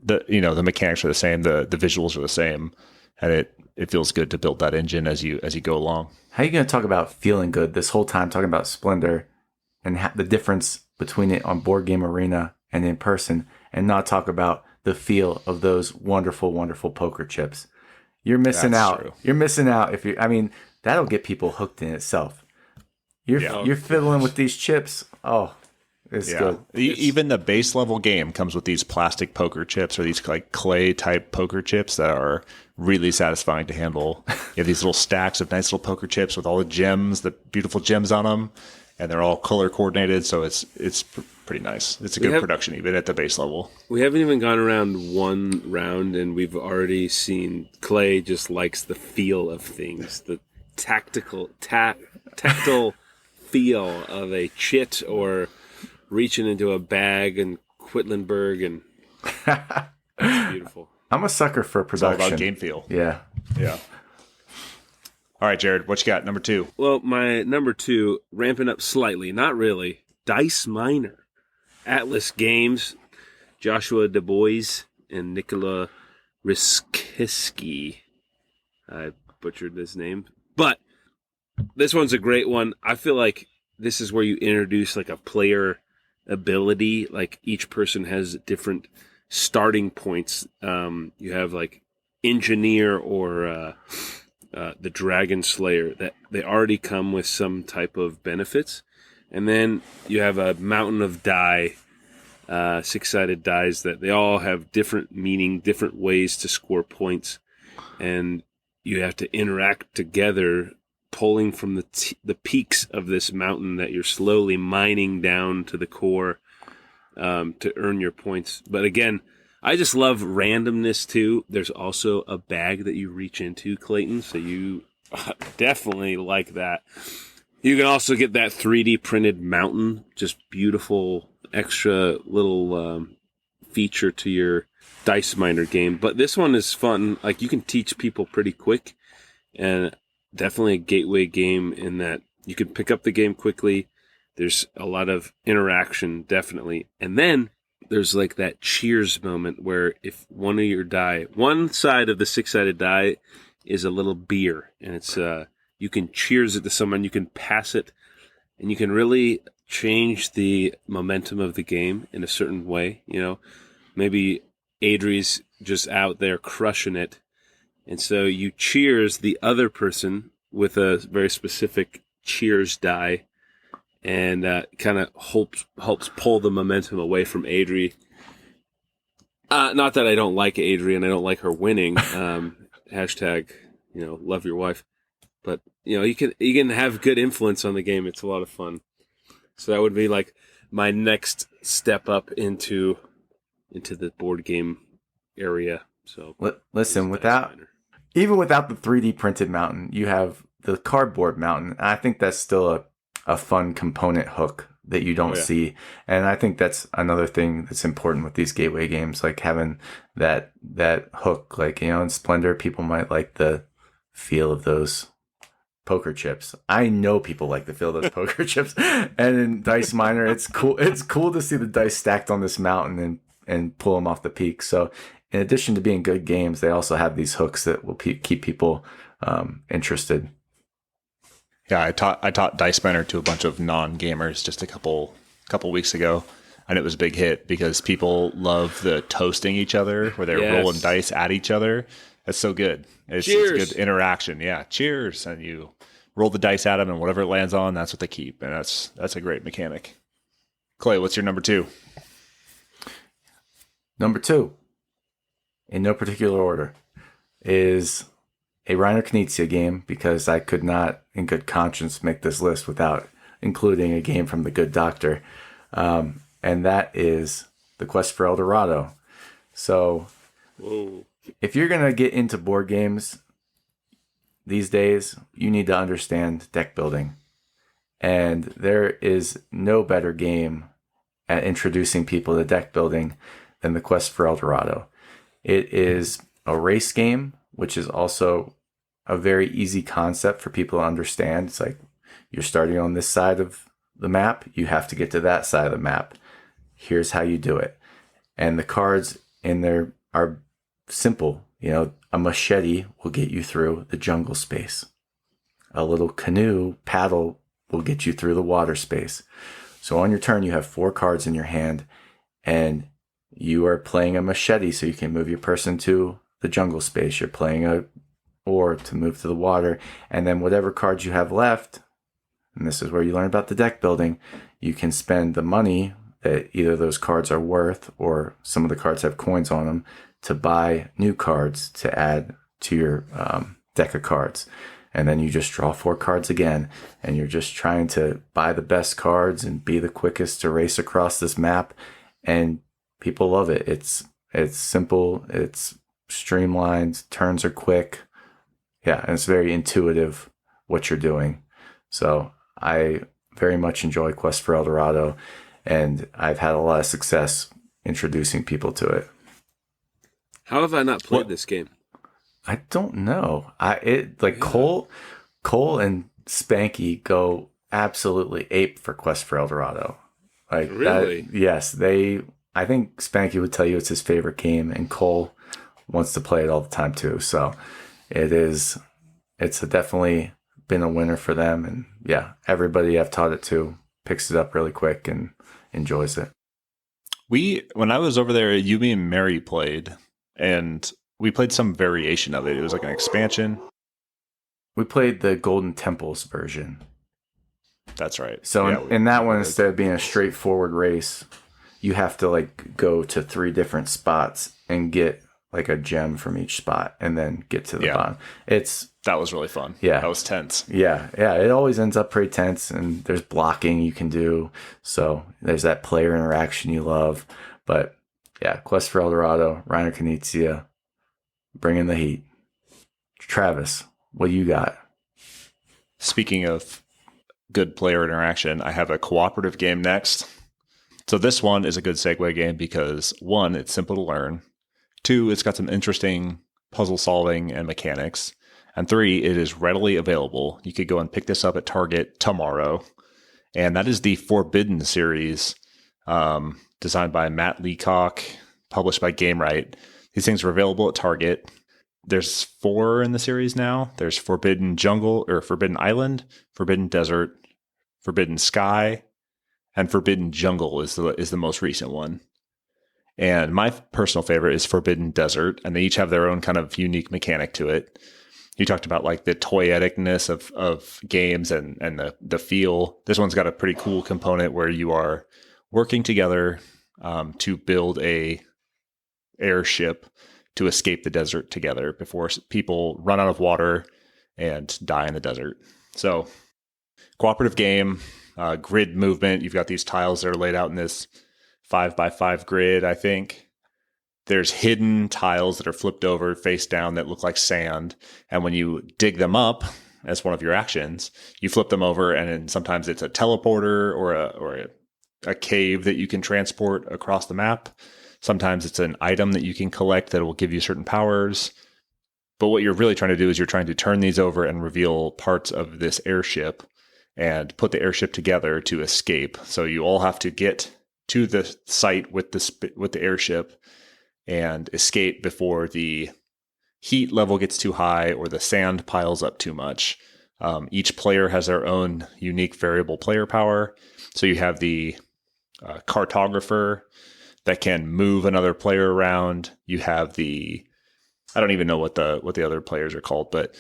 the mechanics are the same, the visuals are the same, and it feels good to build that engine as you go along. How are you going to talk about feeling good this whole time talking about Splendor and the difference between it on Board Game Arena and in person, and not talk about the feel of those wonderful, wonderful poker chips? You're missing out. True. You're missing out that'll get people hooked in itself. You're fiddling with these chips. Oh, it's good. Even the base level game comes with these plastic poker chips or these like clay type poker chips that are really satisfying to handle. You have these little stacks of nice little poker chips with all the gems, the beautiful gems on them, and they're all color coordinated. So it's pretty nice. It's a We good have- production even at the base level. We haven't even gone around one round, and we've already seen Clay just likes the feel of things, the tactile feel of a chit or reaching into a bag in Quedlinburg, and it's beautiful. I'm a sucker for It's all production. about game feel. Yeah. Yeah. All right, Jared, what you got? Number 2. Well, my number 2, ramping up slightly, not really, Dice Miner. Atlas Games, Joshua Du Bois, and Nikola Riskiski. I butchered this name. But this one's a great one. I feel like this is where you introduce like a player ability. Like each person has different starting points. You have like Engineer or the Dragon Slayer, that they already come with some type of benefits. And then you have a mountain of die, 6-sided dies that they all have different meaning, different ways to score points. And you have to interact together, pulling from the peaks of this mountain that you're slowly mining down to the core to earn your points. But again, I just love randomness too. There's also a bag that you reach into, Clayton, so you definitely like that. You can also get that 3D printed mountain, just beautiful extra little feature to your Dice Miner game. But this one is fun. Like you can teach people pretty quick, and definitely a gateway game in that you can pick up the game quickly. There's a lot of interaction, definitely. And then there's like that cheers moment where if one of your die, one side of the 6-sided die is a little beer, and it's you can cheers it to someone, you can pass it, and you can really change the momentum of the game in a certain way. You know, maybe Adri's just out there crushing it, and so you cheers the other person with a very specific cheers die, and kind of helps pull the momentum away from Adri. Not that I don't like Adri and I don't like her winning. Hashtag, love your wife. But you can have good influence on the game. It's a lot of fun. So that would be like my next step up into the board game area. So listen, even without the 3D printed mountain, you have the cardboard mountain. I think that's still a fun component hook that you don't see. And I think that's another thing that's important with these gateway games, like having that hook. Like, in Splendor, people might like the feel of those poker chips. I know people like the feel of those poker chips. And in Dice Miner, it's cool. It's cool to see the dice stacked on this mountain and pull them off the peak. So in addition to being good games, they also have these hooks that will keep people interested. Yeah, I taught Dice Miner to a bunch of non-gamers just a couple weeks ago, and it was a big hit because people love the toasting each other where they're rolling dice at each other. That's so good. It's good interaction. Yeah, cheers, and you roll the dice at them, and whatever it lands on, that's what they keep, and that's a great mechanic. Clay, what's your number 2? Number 2, in no particular order, is a Reiner Knizia game, because I could not, in good conscience, make this list without including a game from the Good Doctor. And that is The Quest for El Dorado. So, if you're going to get into board games these days, you need to understand deck building. And there is no better game at introducing people to deck building than The Quest for El Dorado. It is a race game, which is also a very easy concept for people to understand. It's like you're starting on this side of the map, you have to get to that side of the map. Here's how you do it. And the cards in there are simple. A machete will get you through the jungle space. A little canoe paddle will get you through the water space. So on your turn, you have 4 cards in your hand, and you are playing a machete so you can move your person to the jungle space. You're playing a oar to move to the water, and then whatever cards you have left, and this is where you learn about the deck building, you can spend the money that either those cards are worth or some of the cards have coins on them to buy new cards to add to your deck of cards. and then you just draw 4 cards again, and you're just trying to buy the best cards and be the quickest to race across this map, and people love it. It's simple, it's streamlined, turns are quick. Yeah, and it's very intuitive what you're doing. So I very much enjoy Quest for El Dorado, and I've had a lot of success introducing people to it. How have I not played this game? I don't know. Cole and Spanky go absolutely ape for Quest for El Dorado. Like really? That, yes, I think Spanky would tell you it's his favorite game, and Cole wants to play it all the time too. So it's definitely been a winner for them, and yeah, everybody I've taught it to picks it up really quick and enjoys it. When I was over there, Yumi and Mary played, and we played some variation of it. It was like an expansion. We played the Golden Temples version. That's right. So in that one, instead of being a straightforward race, you have to like go to 3 different spots and get like a gem from each spot and then get to the bottom. That was really fun. Yeah. That was tense. Yeah. It always ends up pretty tense, and there's blocking you can do. So there's that player interaction you love. But yeah, Quest for El Dorado, Reiner, Knizia, bringing the heat. Travis, what do you got? Speaking of good player interaction, I have a cooperative game next. So this one is a good segue game because 1, it's simple to learn. 2, it's got some interesting puzzle solving and mechanics. And 3, it is readily available. You could go and pick this up at Target tomorrow. And that is the Forbidden series, designed by Matt Leacock, published by Gamewright. These things are available at Target. There's 4 in the series now. There's Forbidden Jungle, or Forbidden Island, Forbidden Desert, Forbidden Sky, and Forbidden Jungle is the most recent one. And my personal favorite is Forbidden Desert, and they each have their own kind of unique mechanic to it. You talked about like the toyeticness of games and the feel. This one's got a pretty cool component where you are working together to build a airship to escape the desert together before people run out of water and die in the desert. So cooperative game, grid movement. You've got these tiles that are laid out in this 5x5 grid, I think. There's hidden tiles that are flipped over face down that look like sand. And when you dig them up as one of your actions, you flip them over, and then sometimes it's a teleporter or a cave that you can transport across the map. Sometimes it's an item that you can collect that will give you certain powers. But what you're really trying to do is you're trying to turn these over and reveal parts of this airship and put the airship together to escape. So you all have to get to the site with the airship and escape before the heat level gets too high or the sand piles up too much. Each player has their own unique variable player power. So you have the cartographer that can move another player around. You have I don't even know what the other players are called, but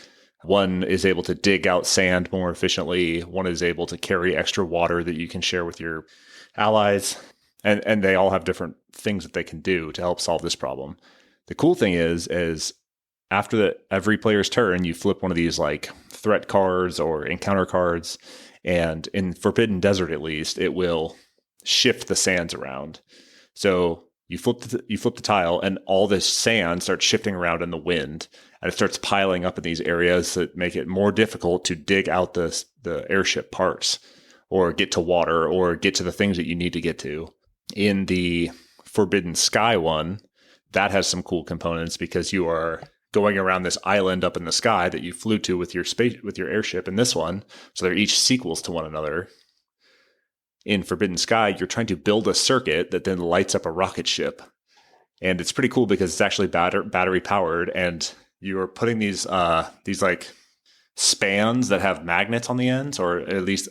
one is able to dig out sand more efficiently. One is able to carry extra water that you can share with your allies. And they all have different things that they can do to help solve this problem. The cool thing is after every player's turn, you flip one of these like threat cards or encounter cards. And in Forbidden Desert, at least, it will shift the sands around. So you flip the tile, and all this sand starts shifting around in the wind, and it starts piling up in these areas that make it more difficult to dig out the airship parts or get to water or get to the things that you need to get to. In the Forbidden Sky one, that has some cool components because you are going around this island up in the sky that you flew to with your airship in this one. So they're each sequels to one another. In Forbidden Sky, you're trying to build a circuit that then lights up a rocket ship. And it's pretty cool because it's actually battery powered, and you're putting these like spans that have magnets on the ends, or at least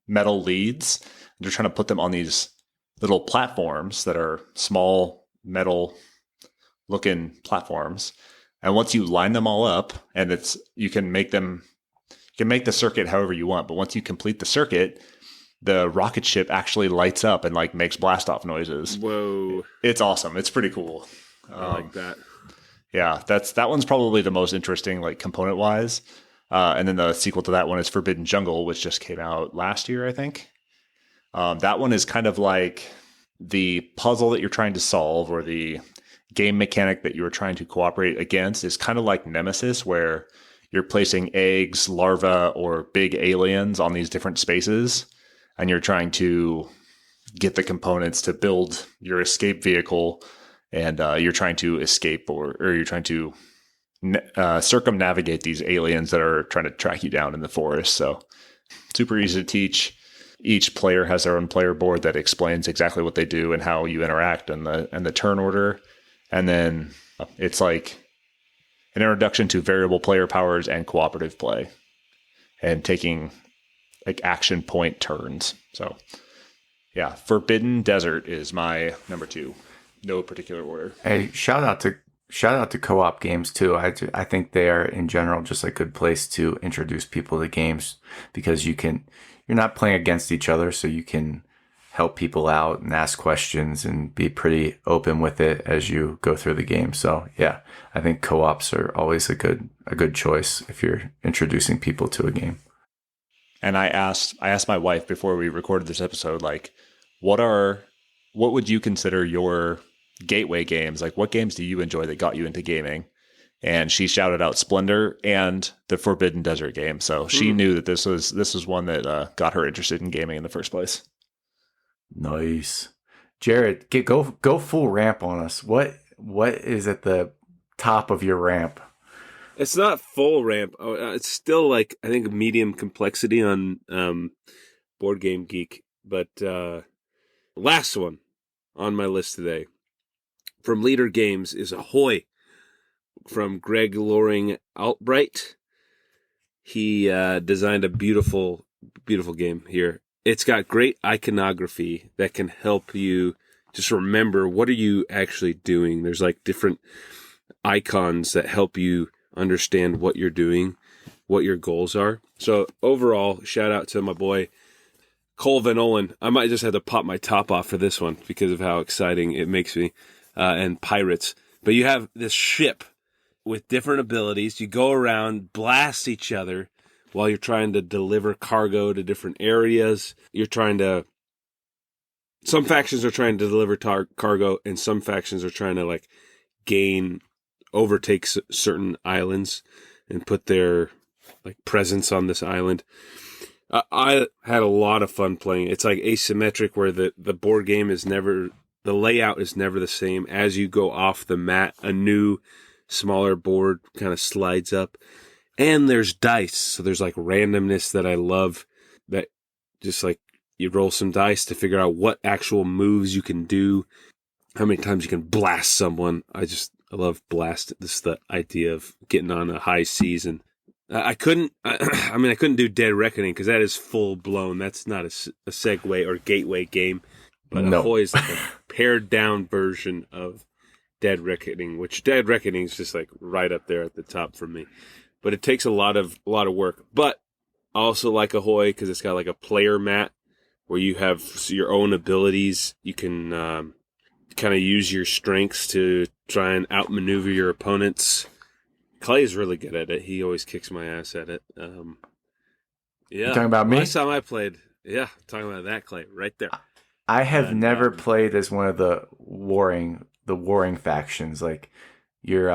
metal leads. They're trying to put them on these little platforms that are small metal looking platforms. And once you line them all up, and you can make the circuit however you want. But once you complete the circuit, the rocket ship actually lights up and like makes blast off noises. Whoa. It's awesome. It's pretty cool. I like that. Yeah, that one's probably the most interesting, like component wise. And then the sequel to that one is Forbidden Jungle, which just came out last year, I think. That one is kind of like the puzzle that you're trying to solve, or the game mechanic that you're trying to cooperate against, is kind of like Nemesis, where you're placing eggs, larvae, or big aliens on these different spaces, and you're trying to get the components to build your escape vehicle, and you're trying to escape, or you're trying to circumnavigate these aliens that are trying to track you down in the forest. So super easy to teach. Each player has their own player board that explains exactly what they do and how you interact, and the turn order. And then it's like an introduction to variable player powers and cooperative play, and taking like action point turns. So yeah, Forbidden Desert is my number 2. No particular order. Hey, shout out to co-op games too. I think they are in general just a good place to introduce people to games, because you're not playing against each other, so you can help people out and ask questions and be pretty open with it as you go through the game. So yeah, I think co-ops are always a good choice if you're introducing people to a game. And I asked my wife before we recorded this episode, like, what would you consider your gateway games? Like, what games do you enjoy that got you into gaming? And she shouted out Splendor and the Forbidden Desert game. So she knew that this was one that got her interested in gaming in the first place. Nice. Jared, go full ramp on us. What is at the top of your ramp? It's not full ramp. It's still like, I think, medium complexity on Board Game Geek. But last one on my list today from Leader Games is Ahoy from Greg Loring Altbright. He designed a beautiful, beautiful game here. It's got great iconography that can help you just remember what are you actually doing. There's like different icons that help you understand what you're doing, what your goals are. So overall, shout out to my boy Cole Van Olen. I might just have to pop my top off for this one because of how exciting it makes me, and Pirates. But you have this ship with different abilities. You go around, blast each other while you're trying to deliver cargo to different areas. Some factions are trying to deliver cargo, and some factions are trying to like overtake certain islands and put their like presence on this island. I had a lot of fun playing. It's like asymmetric, where the board game the layout is never the same. As you go off the mat, a new smaller board kind of slides up. And there's dice, so there's like randomness that I love, that just like you roll some dice to figure out what actual moves you can do, how many times you can blast someone. I love blast. This is the idea of getting on a high season. I couldn't do Dead Reckoning because that is full blown. That's not a segue or gateway game, but No. Ahoy is like a pared down version of Dead Reckoning, which Dead Reckoning is just like right up there at the top for me. But it takes a lot of work. But I also like Ahoy because it's got like a player mat where you have your own abilities. You can kind of use your strengths to try and outmaneuver your opponents. Clay is really good at it. He always kicks my ass at it. Yeah. You talking about me? Last time I played, yeah, talking about that, Clay, right there. I have never played as one of the warring factions, like your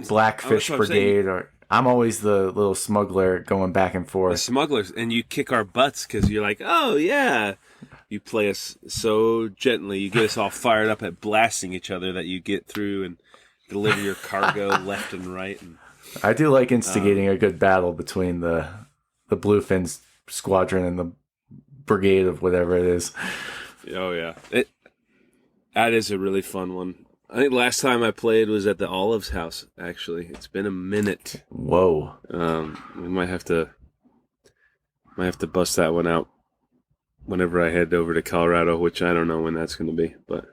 Blackfish Brigade, or I'm always the little smuggler going back and forth. The smugglers, and you kick our butts because you're like, oh yeah. You play us so gently. You get us all fired up at blasting each other that you get through and deliver your cargo left and right. And I do like instigating a good battle between the Bluefin squadron and the brigade of whatever it is. Oh yeah, that is a really fun one. I think last time I played was at the Olive's house. Actually, it's been a minute. Whoa. We might have to bust that one out whenever I head over to Colorado, which I don't know when that's going to be, but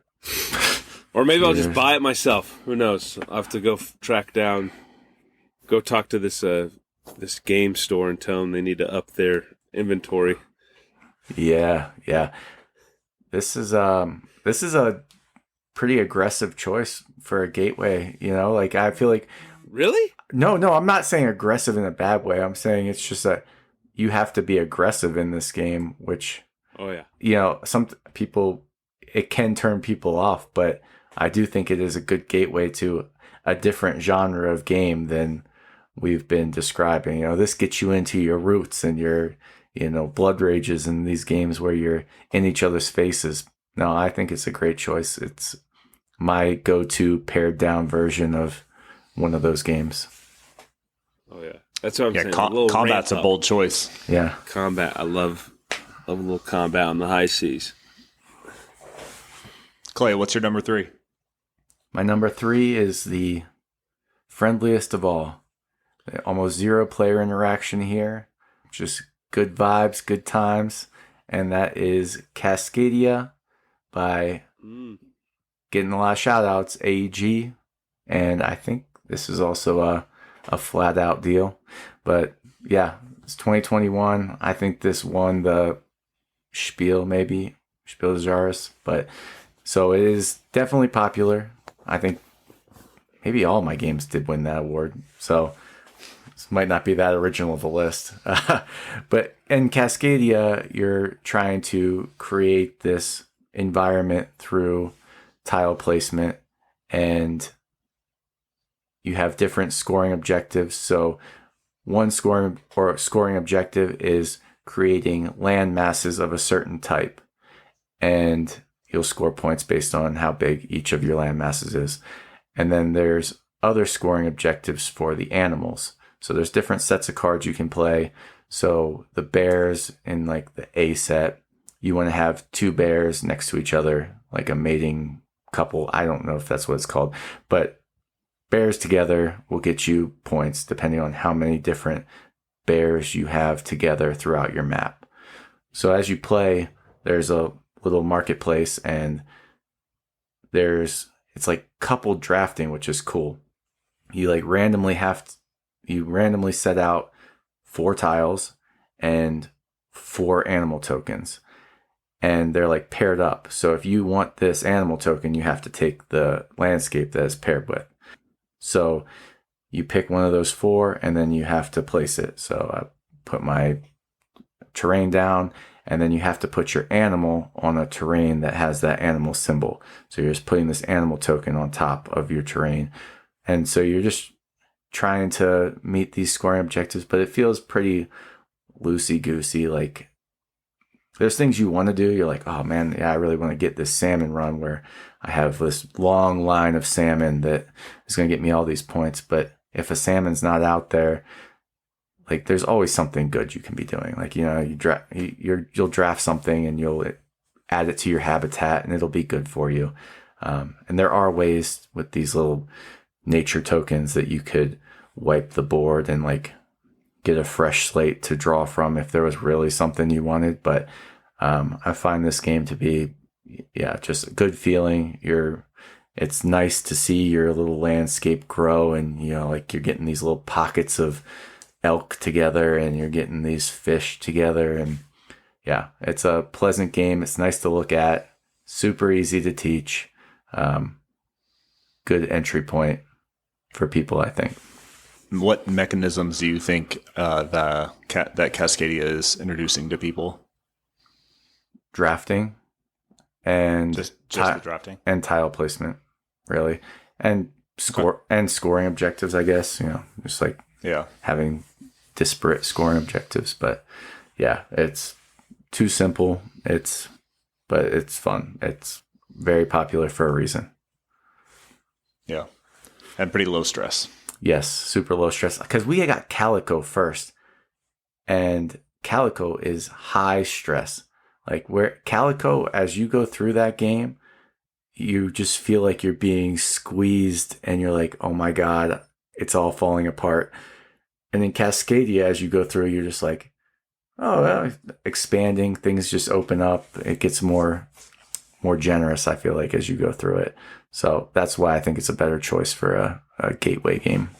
or maybe I'll just buy it myself. Who knows? I'll have to go talk to this game store and tell them they need to up their inventory. Yeah. This is a pretty aggressive choice for a gateway, you know? Like, I feel like... Really? No, I'm not saying aggressive in a bad way. I'm saying it's just that you have to be aggressive in this game, which, Oh yeah. some people, it can turn people off, but I do think it is a good gateway to a different genre of game than we've been describing. This gets you into your roots and your, blood rages and these games where you're in each other's faces. No, I think it's a great choice. It's my go-to pared down version of one of those games. Oh yeah. That's what I'm saying. Combat's a bold choice. Yeah. Combat. I love a little combat on the high seas. Clay, what's your number 3? My number 3 is the friendliest of all. Almost zero player interaction here. Just good vibes, good times. And that is Cascadia by getting a lot of shout outs, AEG. And I think this is also a flat out deal. But yeah, it's 2021. I think this won the Spiel des Jahres. But so it is definitely popular. I think maybe all my games did win that award. So this might not be that original of a list. But in Cascadia, you're trying to create this environment through tile placement, and you have different scoring objectives. So one scoring objective is creating land masses of a certain type, and you'll score points based on how big each of your land masses is. And then there's other scoring objectives for the animals. So there's different sets of cards you can play. So the bears in like the A set, you want to have 2 bears next to each other, like a mating couple. I don't know if that's what it's called, but bears together will get you points depending on how many different bears you have together throughout your map. So as you play, there's a little marketplace, and it's like coupled drafting, which is cool. You like randomly set out 4 tiles and 4 animal tokens, and they're like paired up. So if you want this animal token, you have to take the landscape that is paired with. So you pick one of those 4, and then you have to place it. So I put my terrain down, and then you have to put your animal on a terrain that has that animal symbol. So you're just putting this animal token on top of your terrain. And so you're just trying to meet these scoring objectives, but it feels pretty loosey-goosey. Like, there's things you want to do. You're like, oh man, yeah, I really want to get this salmon run where I have this long line of salmon that is going to get me all these points. But if a salmon's not out there, like, there's always something good you can be doing. Like, you'll draft something and you'll add it to your habitat, and it'll be good for you. And there are ways with these little nature tokens that you could wipe the board and like get a fresh slate to draw from if there was really something you wanted. But I find this game to be, just a good feeling. It's nice to see your little landscape grow, and like you're getting these little pockets of elk together, and you're getting these fish together, and it's a pleasant game. It's nice to look at, super easy to teach, good entry point for people, I think. What mechanisms do you think that Cascadia is introducing to people? Drafting and just the drafting and tile placement, really, and scoring objectives, I guess. Just like having disparate scoring objectives. But it's too simple. But it's fun. It's very popular for a reason. Yeah, and pretty low stress. Yes, super low stress, because we got Calico first, and Calico is high stress. Like, where Calico, as you go through that game, you just feel like you're being squeezed, and you're like, oh my God, it's all falling apart. And in Cascadia, as you go through, you're just like, oh, well, expanding, things just open up. It gets more generous, I feel like, as you go through it. So that's why I think it's a better choice for a gateway game.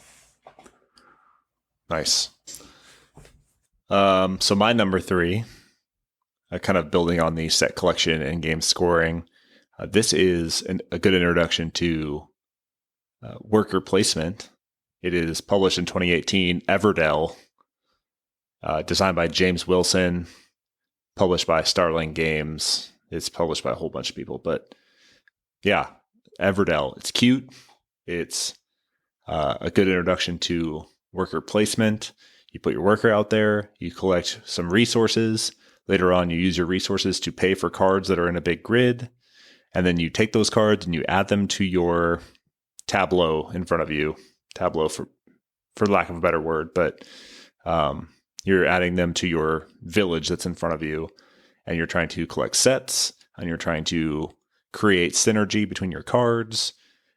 Nice. So my number 3, kind of building on the set collection and game scoring, this is a good introduction to worker placement It is published in 2018. Everdell, designed by James Wilson, published by Starling Games. It's published by a whole bunch of people, but yeah, Everdell. It's cute. It's a good introduction to worker placement. You put your worker out there, you collect some resources. Later on, you use your resources to pay for cards that are in a big grid. And then you take those cards and you add them to your tableau in front of you. Tableau, for lack of a better word, but you're adding them to your village that's in front of you. And you're trying to collect sets, and you're trying to create synergy between your cards.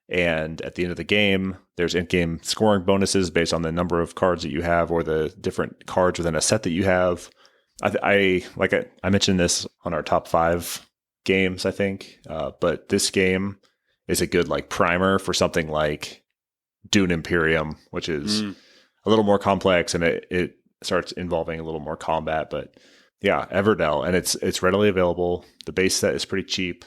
And at the end of the game, there's in-game scoring bonuses based on the number of cards that you have or the different cards within a set that you have. I mentioned this on our top 5 games, I think. But this game is a good like primer for something like Dune Imperium, which is a little more complex, and it starts involving a little more combat. But yeah, Everdell, and it's readily available. The base set is pretty cheap,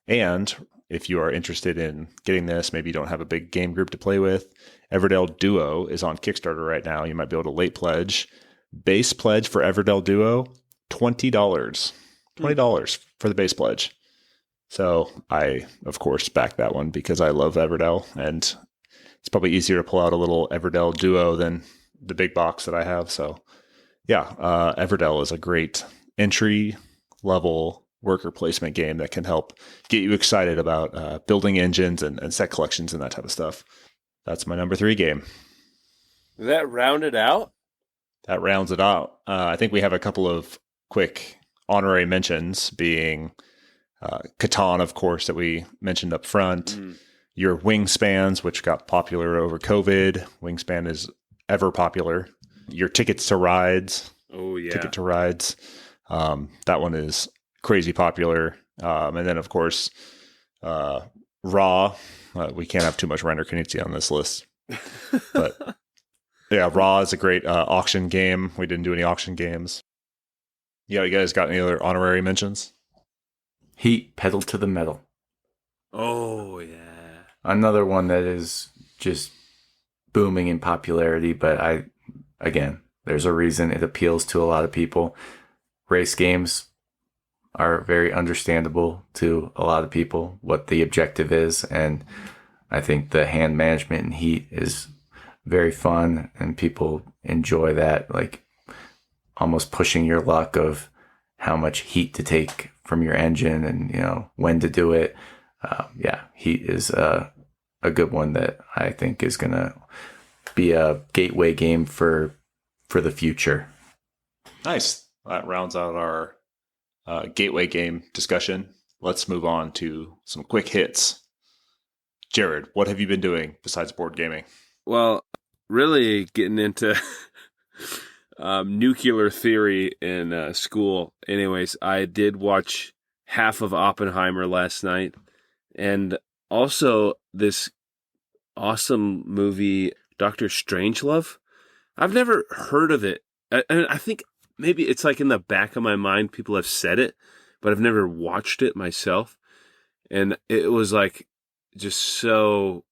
and if you are interested in getting this, maybe you don't have a big game group to play with, Everdell Duo is on Kickstarter right now. You might be able to late pledge. Base pledge for Everdell Duo, $20. $20 for the base pledge. So I, of course, back that one because I love Everdell, and it's probably easier to pull out a little Everdell Duo than the big box that I have. So yeah, Everdell is a great entry level worker placement game that can help get you excited about building engines and set collections and that type of stuff. That's my number 3 game. Did that round it out? That rounds it out. I think we have a couple of quick honorary mentions, being Catan, of course, that we mentioned up front. Your Wingspans, which got popular over COVID. Wingspan is ever popular. Your Tickets to Rides. Oh, yeah. Ticket to Rides. That one is crazy popular. And then, of course, Raw. We can't have too much Reiner Knizia on this list. But yeah, Raw is a great auction game. We didn't do any auction games. Yeah, you guys got any other honorary mentions? Heat, Pedal to the Metal. Oh, yeah. Another one that is just booming in popularity, but again, there's a reason it appeals to a lot of people. Race games are very understandable to a lot of people, what the objective is, and I think the hand management in Heat is very fun, and people enjoy that, like almost pushing your luck of how much heat to take from your engine and, when to do it. Yeah, Heat is a good one that I think is going to be a gateway game for the future. Nice. That rounds out our gateway game discussion. Let's move on to some quick hits. Jared, what have you been doing besides board gaming? Well, really getting into nuclear theory in school. Anyways, I did watch half of Oppenheimer last night, and also this awesome movie, Dr. Strangelove. I've never heard of it. I think maybe it's like in the back of my mind, people have said it, but I've never watched it myself. And it was like just so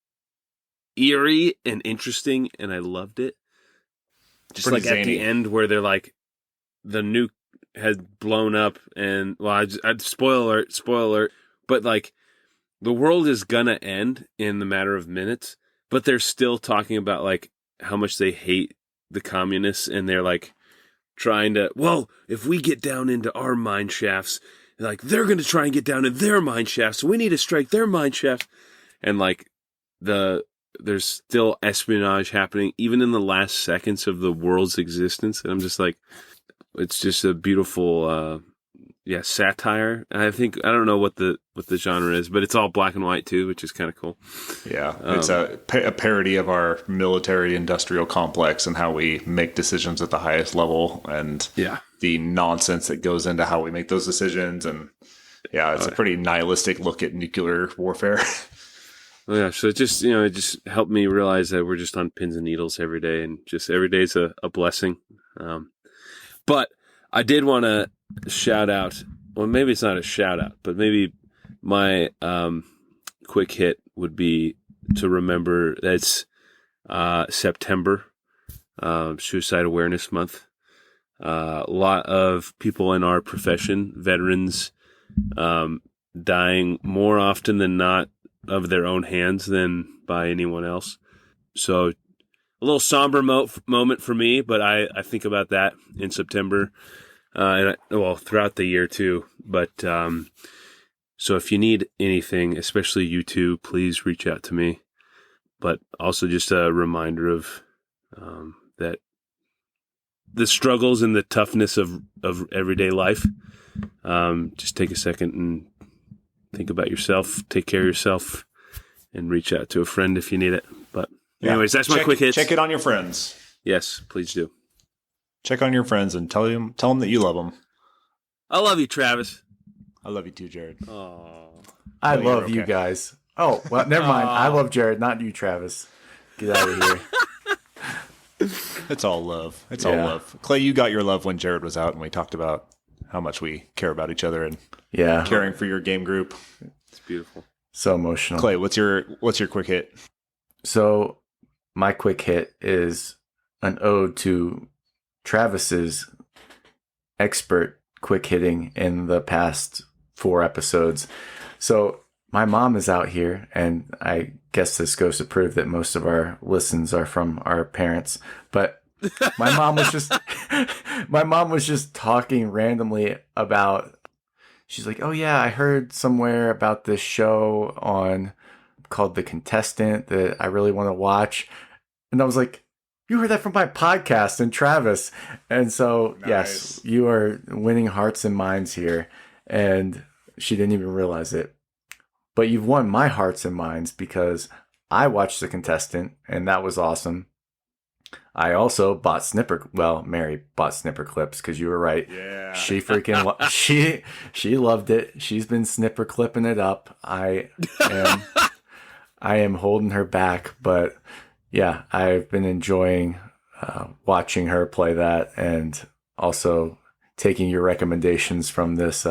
eerie and interesting, and I loved it. Just Pretty like zany. at the end where they're like, the nuke has blown up, and I'd spoiler alert, but like the world is gonna end in the matter of minutes, but they're still talking about like how much they hate the communists, and they're like trying to, well, if we get down into our mine shafts, like they're gonna try and get down in their mine shafts, so we need to strike their mine shaft, and like there's still espionage happening even in the last seconds of the world's existence, and I'm just like, it's just a beautiful satire. I don't know what the genre is, but it's all black and white too, which is kind of cool. Yeah, it's a parody of our military industrial complex and how we make decisions at the highest level, and the nonsense that goes into how we make those decisions. And yeah, it's a pretty nihilistic look at nuclear warfare. Yeah, so it just helped me realize that we're just on pins and needles every day, and just every day is a blessing. But I did want to shout out, well, maybe it's not a shout out, but maybe my quick hit would be to remember that September, Suicide Awareness Month. A lot of people in our profession, veterans, dying more often than not of their own hands than by anyone else. So a little somber moment for me, but I think about that in September, throughout the year too. But so if you need anything, especially you two, please reach out to me. But also just a reminder of that the struggles and the toughness of everyday life. Just take a second and think about yourself, take care of yourself, and reach out to a friend if you need it. But anyways, that's my quick hits. Check it on your friends. Yes, please do. Check on your friends and tell them that you love them. I love you, Travis. I love you too, Jared. Oh, I you're love okay. you guys. Oh, well, never mind. I love Jared, not you, Travis. Get out of here. It's all love. It's all love. Clay, you got your love when Jared was out, and we talked about how much we care about each other and caring for your game group. it's beautiful. So emotional. Clay, what's your quick hit? So my quick hit is an ode to Travis's expert quick hitting in the past 4 episodes. So my mom is out here, and I guess this goes to prove that most of our listens are from our parents. But my mom was just talking randomly about. She's like, "Oh yeah, I heard somewhere about this show called The Contestant that I really want to watch," and I was like, "You heard that from my podcast and Travis," and so yes, you are winning hearts and minds here, and she didn't even realize it. But you've won my hearts and minds because I watched The Contestant, and that was awesome. I also bought Mary bought snipper clips because you were right. Yeah. She freaking she loved it. She's been snipper clipping it up. I am holding her back, but yeah, I've been enjoying watching her play that, and also taking your recommendations from this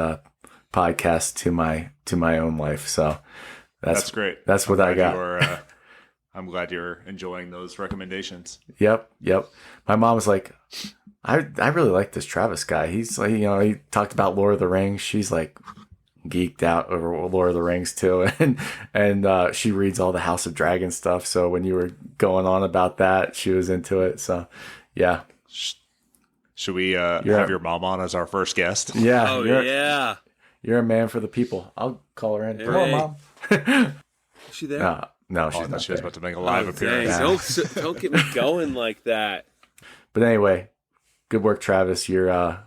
podcast to my own life. So that's great. That's what I got. I'm glad you're enjoying those recommendations. Yep. My mom was like, I really like this Travis guy. He's like, he talked about Lord of the Rings. She's like geeked out over Lord of the Rings too, and she reads all the House of Dragon stuff. So when you were going on about that, she was into it. So yeah. Should we have your mom on as our first guest? Yeah. Oh yeah. You're a man for the people. I'll call her in. Hey. Come on, Mom. Is she there? No, she's not. She was about to make a live appearance. Dang. Don't get me going like that. But anyway, good work, Travis. You're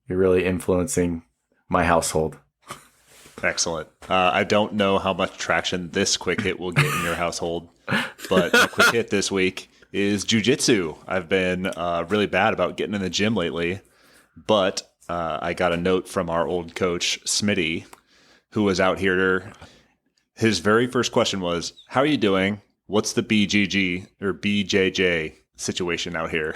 really influencing my household. Excellent. I don't know how much traction this quick hit will get in your household, but the quick hit this week is jiu-jitsu. I've been really bad about getting in the gym lately, but I got a note from our old coach, Smitty, who was out here. His very first question was, "How are you doing? What's the BGG or BJJ situation out here?"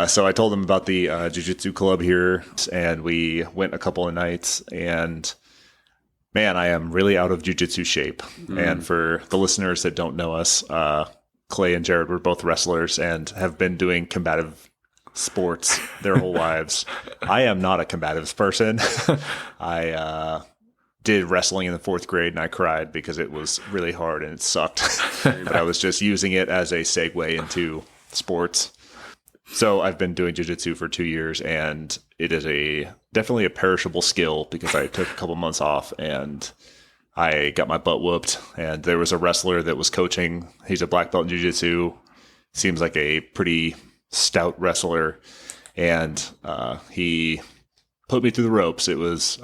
So I told him about the jiu-jitsu club here, and we went a couple of nights, and man, I am really out of jiu-jitsu shape. And for the listeners that don't know us, Clay and Jared were both wrestlers and have been doing combative sports their whole lives. I am not a combative person. I did wrestling in the 4th grade, and I cried because it was really hard and it sucked. But I was just using it as a segue into sports. So I've been doing jiu-jitsu for 2 years, and it is definitely a perishable skill because I took a couple months off and I got my butt whooped. And there was a wrestler that was coaching. He's a black belt in jiu-jitsu. Seems like a pretty stout wrestler. And he put me through the ropes. It was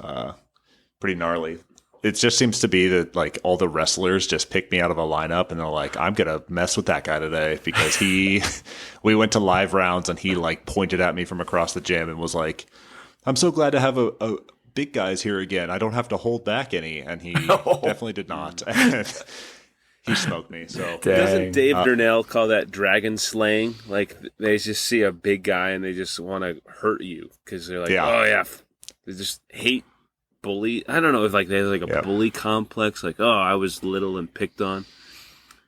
pretty gnarly. It just seems to be that like all the wrestlers just pick me out of a lineup and they're like, I'm going to mess with that guy today because we went to live rounds and he like pointed at me from across the gym and was like, I'm so glad to have a big guys here again. I don't have to hold back any. And he definitely did not. He smoked me. So doesn't Dave Durnell call that dragon slaying? Like they just see a big guy and they just want to hurt you because they're like, oh yeah, they just hate. Bully. I don't know if like they have like a bully complex, like, oh, I was little and picked on.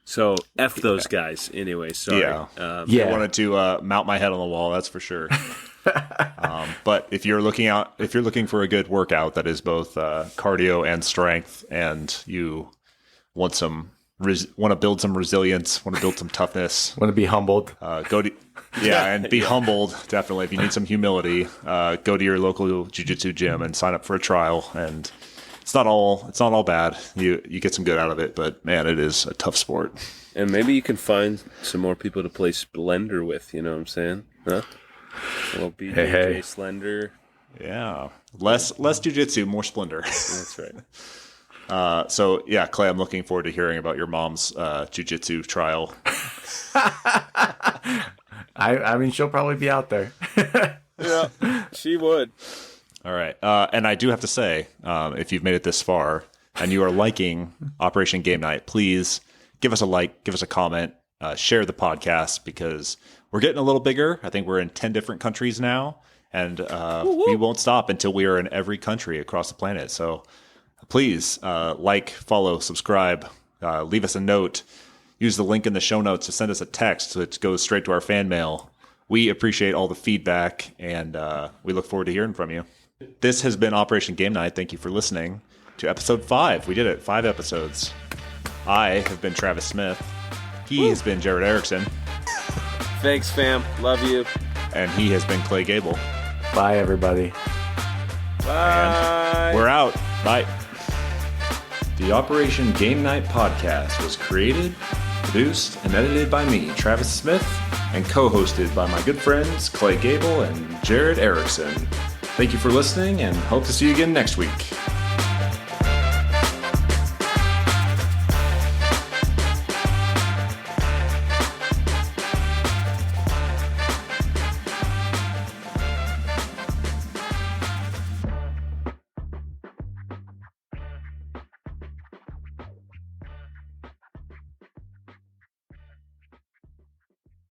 So F those guys. Anyway, sorry. Yeah. Yeah. I wanted to mount my head on the wall, that's for sure. But if you're looking for a good workout that is both cardio and strength, and you want to build some resilience, want to build some toughness, Want to be humbled. and be humbled. Definitely, if you need some humility, go to your local jiu-jitsu gym and sign up for a trial. And it's not all bad. You get some good out of it, but man, it is a tough sport. And maybe you can find some more people to play Splendor with. You know what I'm saying? Huh? Well, BJJ Hey. Slender. Yeah, less jiu-jitsu, more splendor. That's right. So yeah, Clay, I'm looking forward to hearing about your mom's jiu-jitsu trial. I mean, she'll probably be out there. Yeah, she would. All right. And I do have to say, if you've made it this far and you are liking Operation Game Night, please give us a like, give us a comment, share the podcast, because we're getting a little bigger. I think we're in 10 different countries now, and we won't stop until we are in every country across the planet. So please like, follow, subscribe, leave us a note. Use the link in the show notes to send us a text so it goes straight to our fan mail. We appreciate all the feedback, and we look forward to hearing from you. This has been Operation Game Night. Thank you for listening to episode 5. We did it, 5 episodes. I have been Travis Smith. He has been Jared Erickson. Thanks, fam. Love you. And he has been Clay Gable. Bye, everybody. Bye. We're out. Bye. The Operation Game Night podcast was created, produced, and edited by me, Travis Smith, and co-hosted by my good friends Clay Gable and Jared Erickson. Thank you for listening, and hope to see you again next week.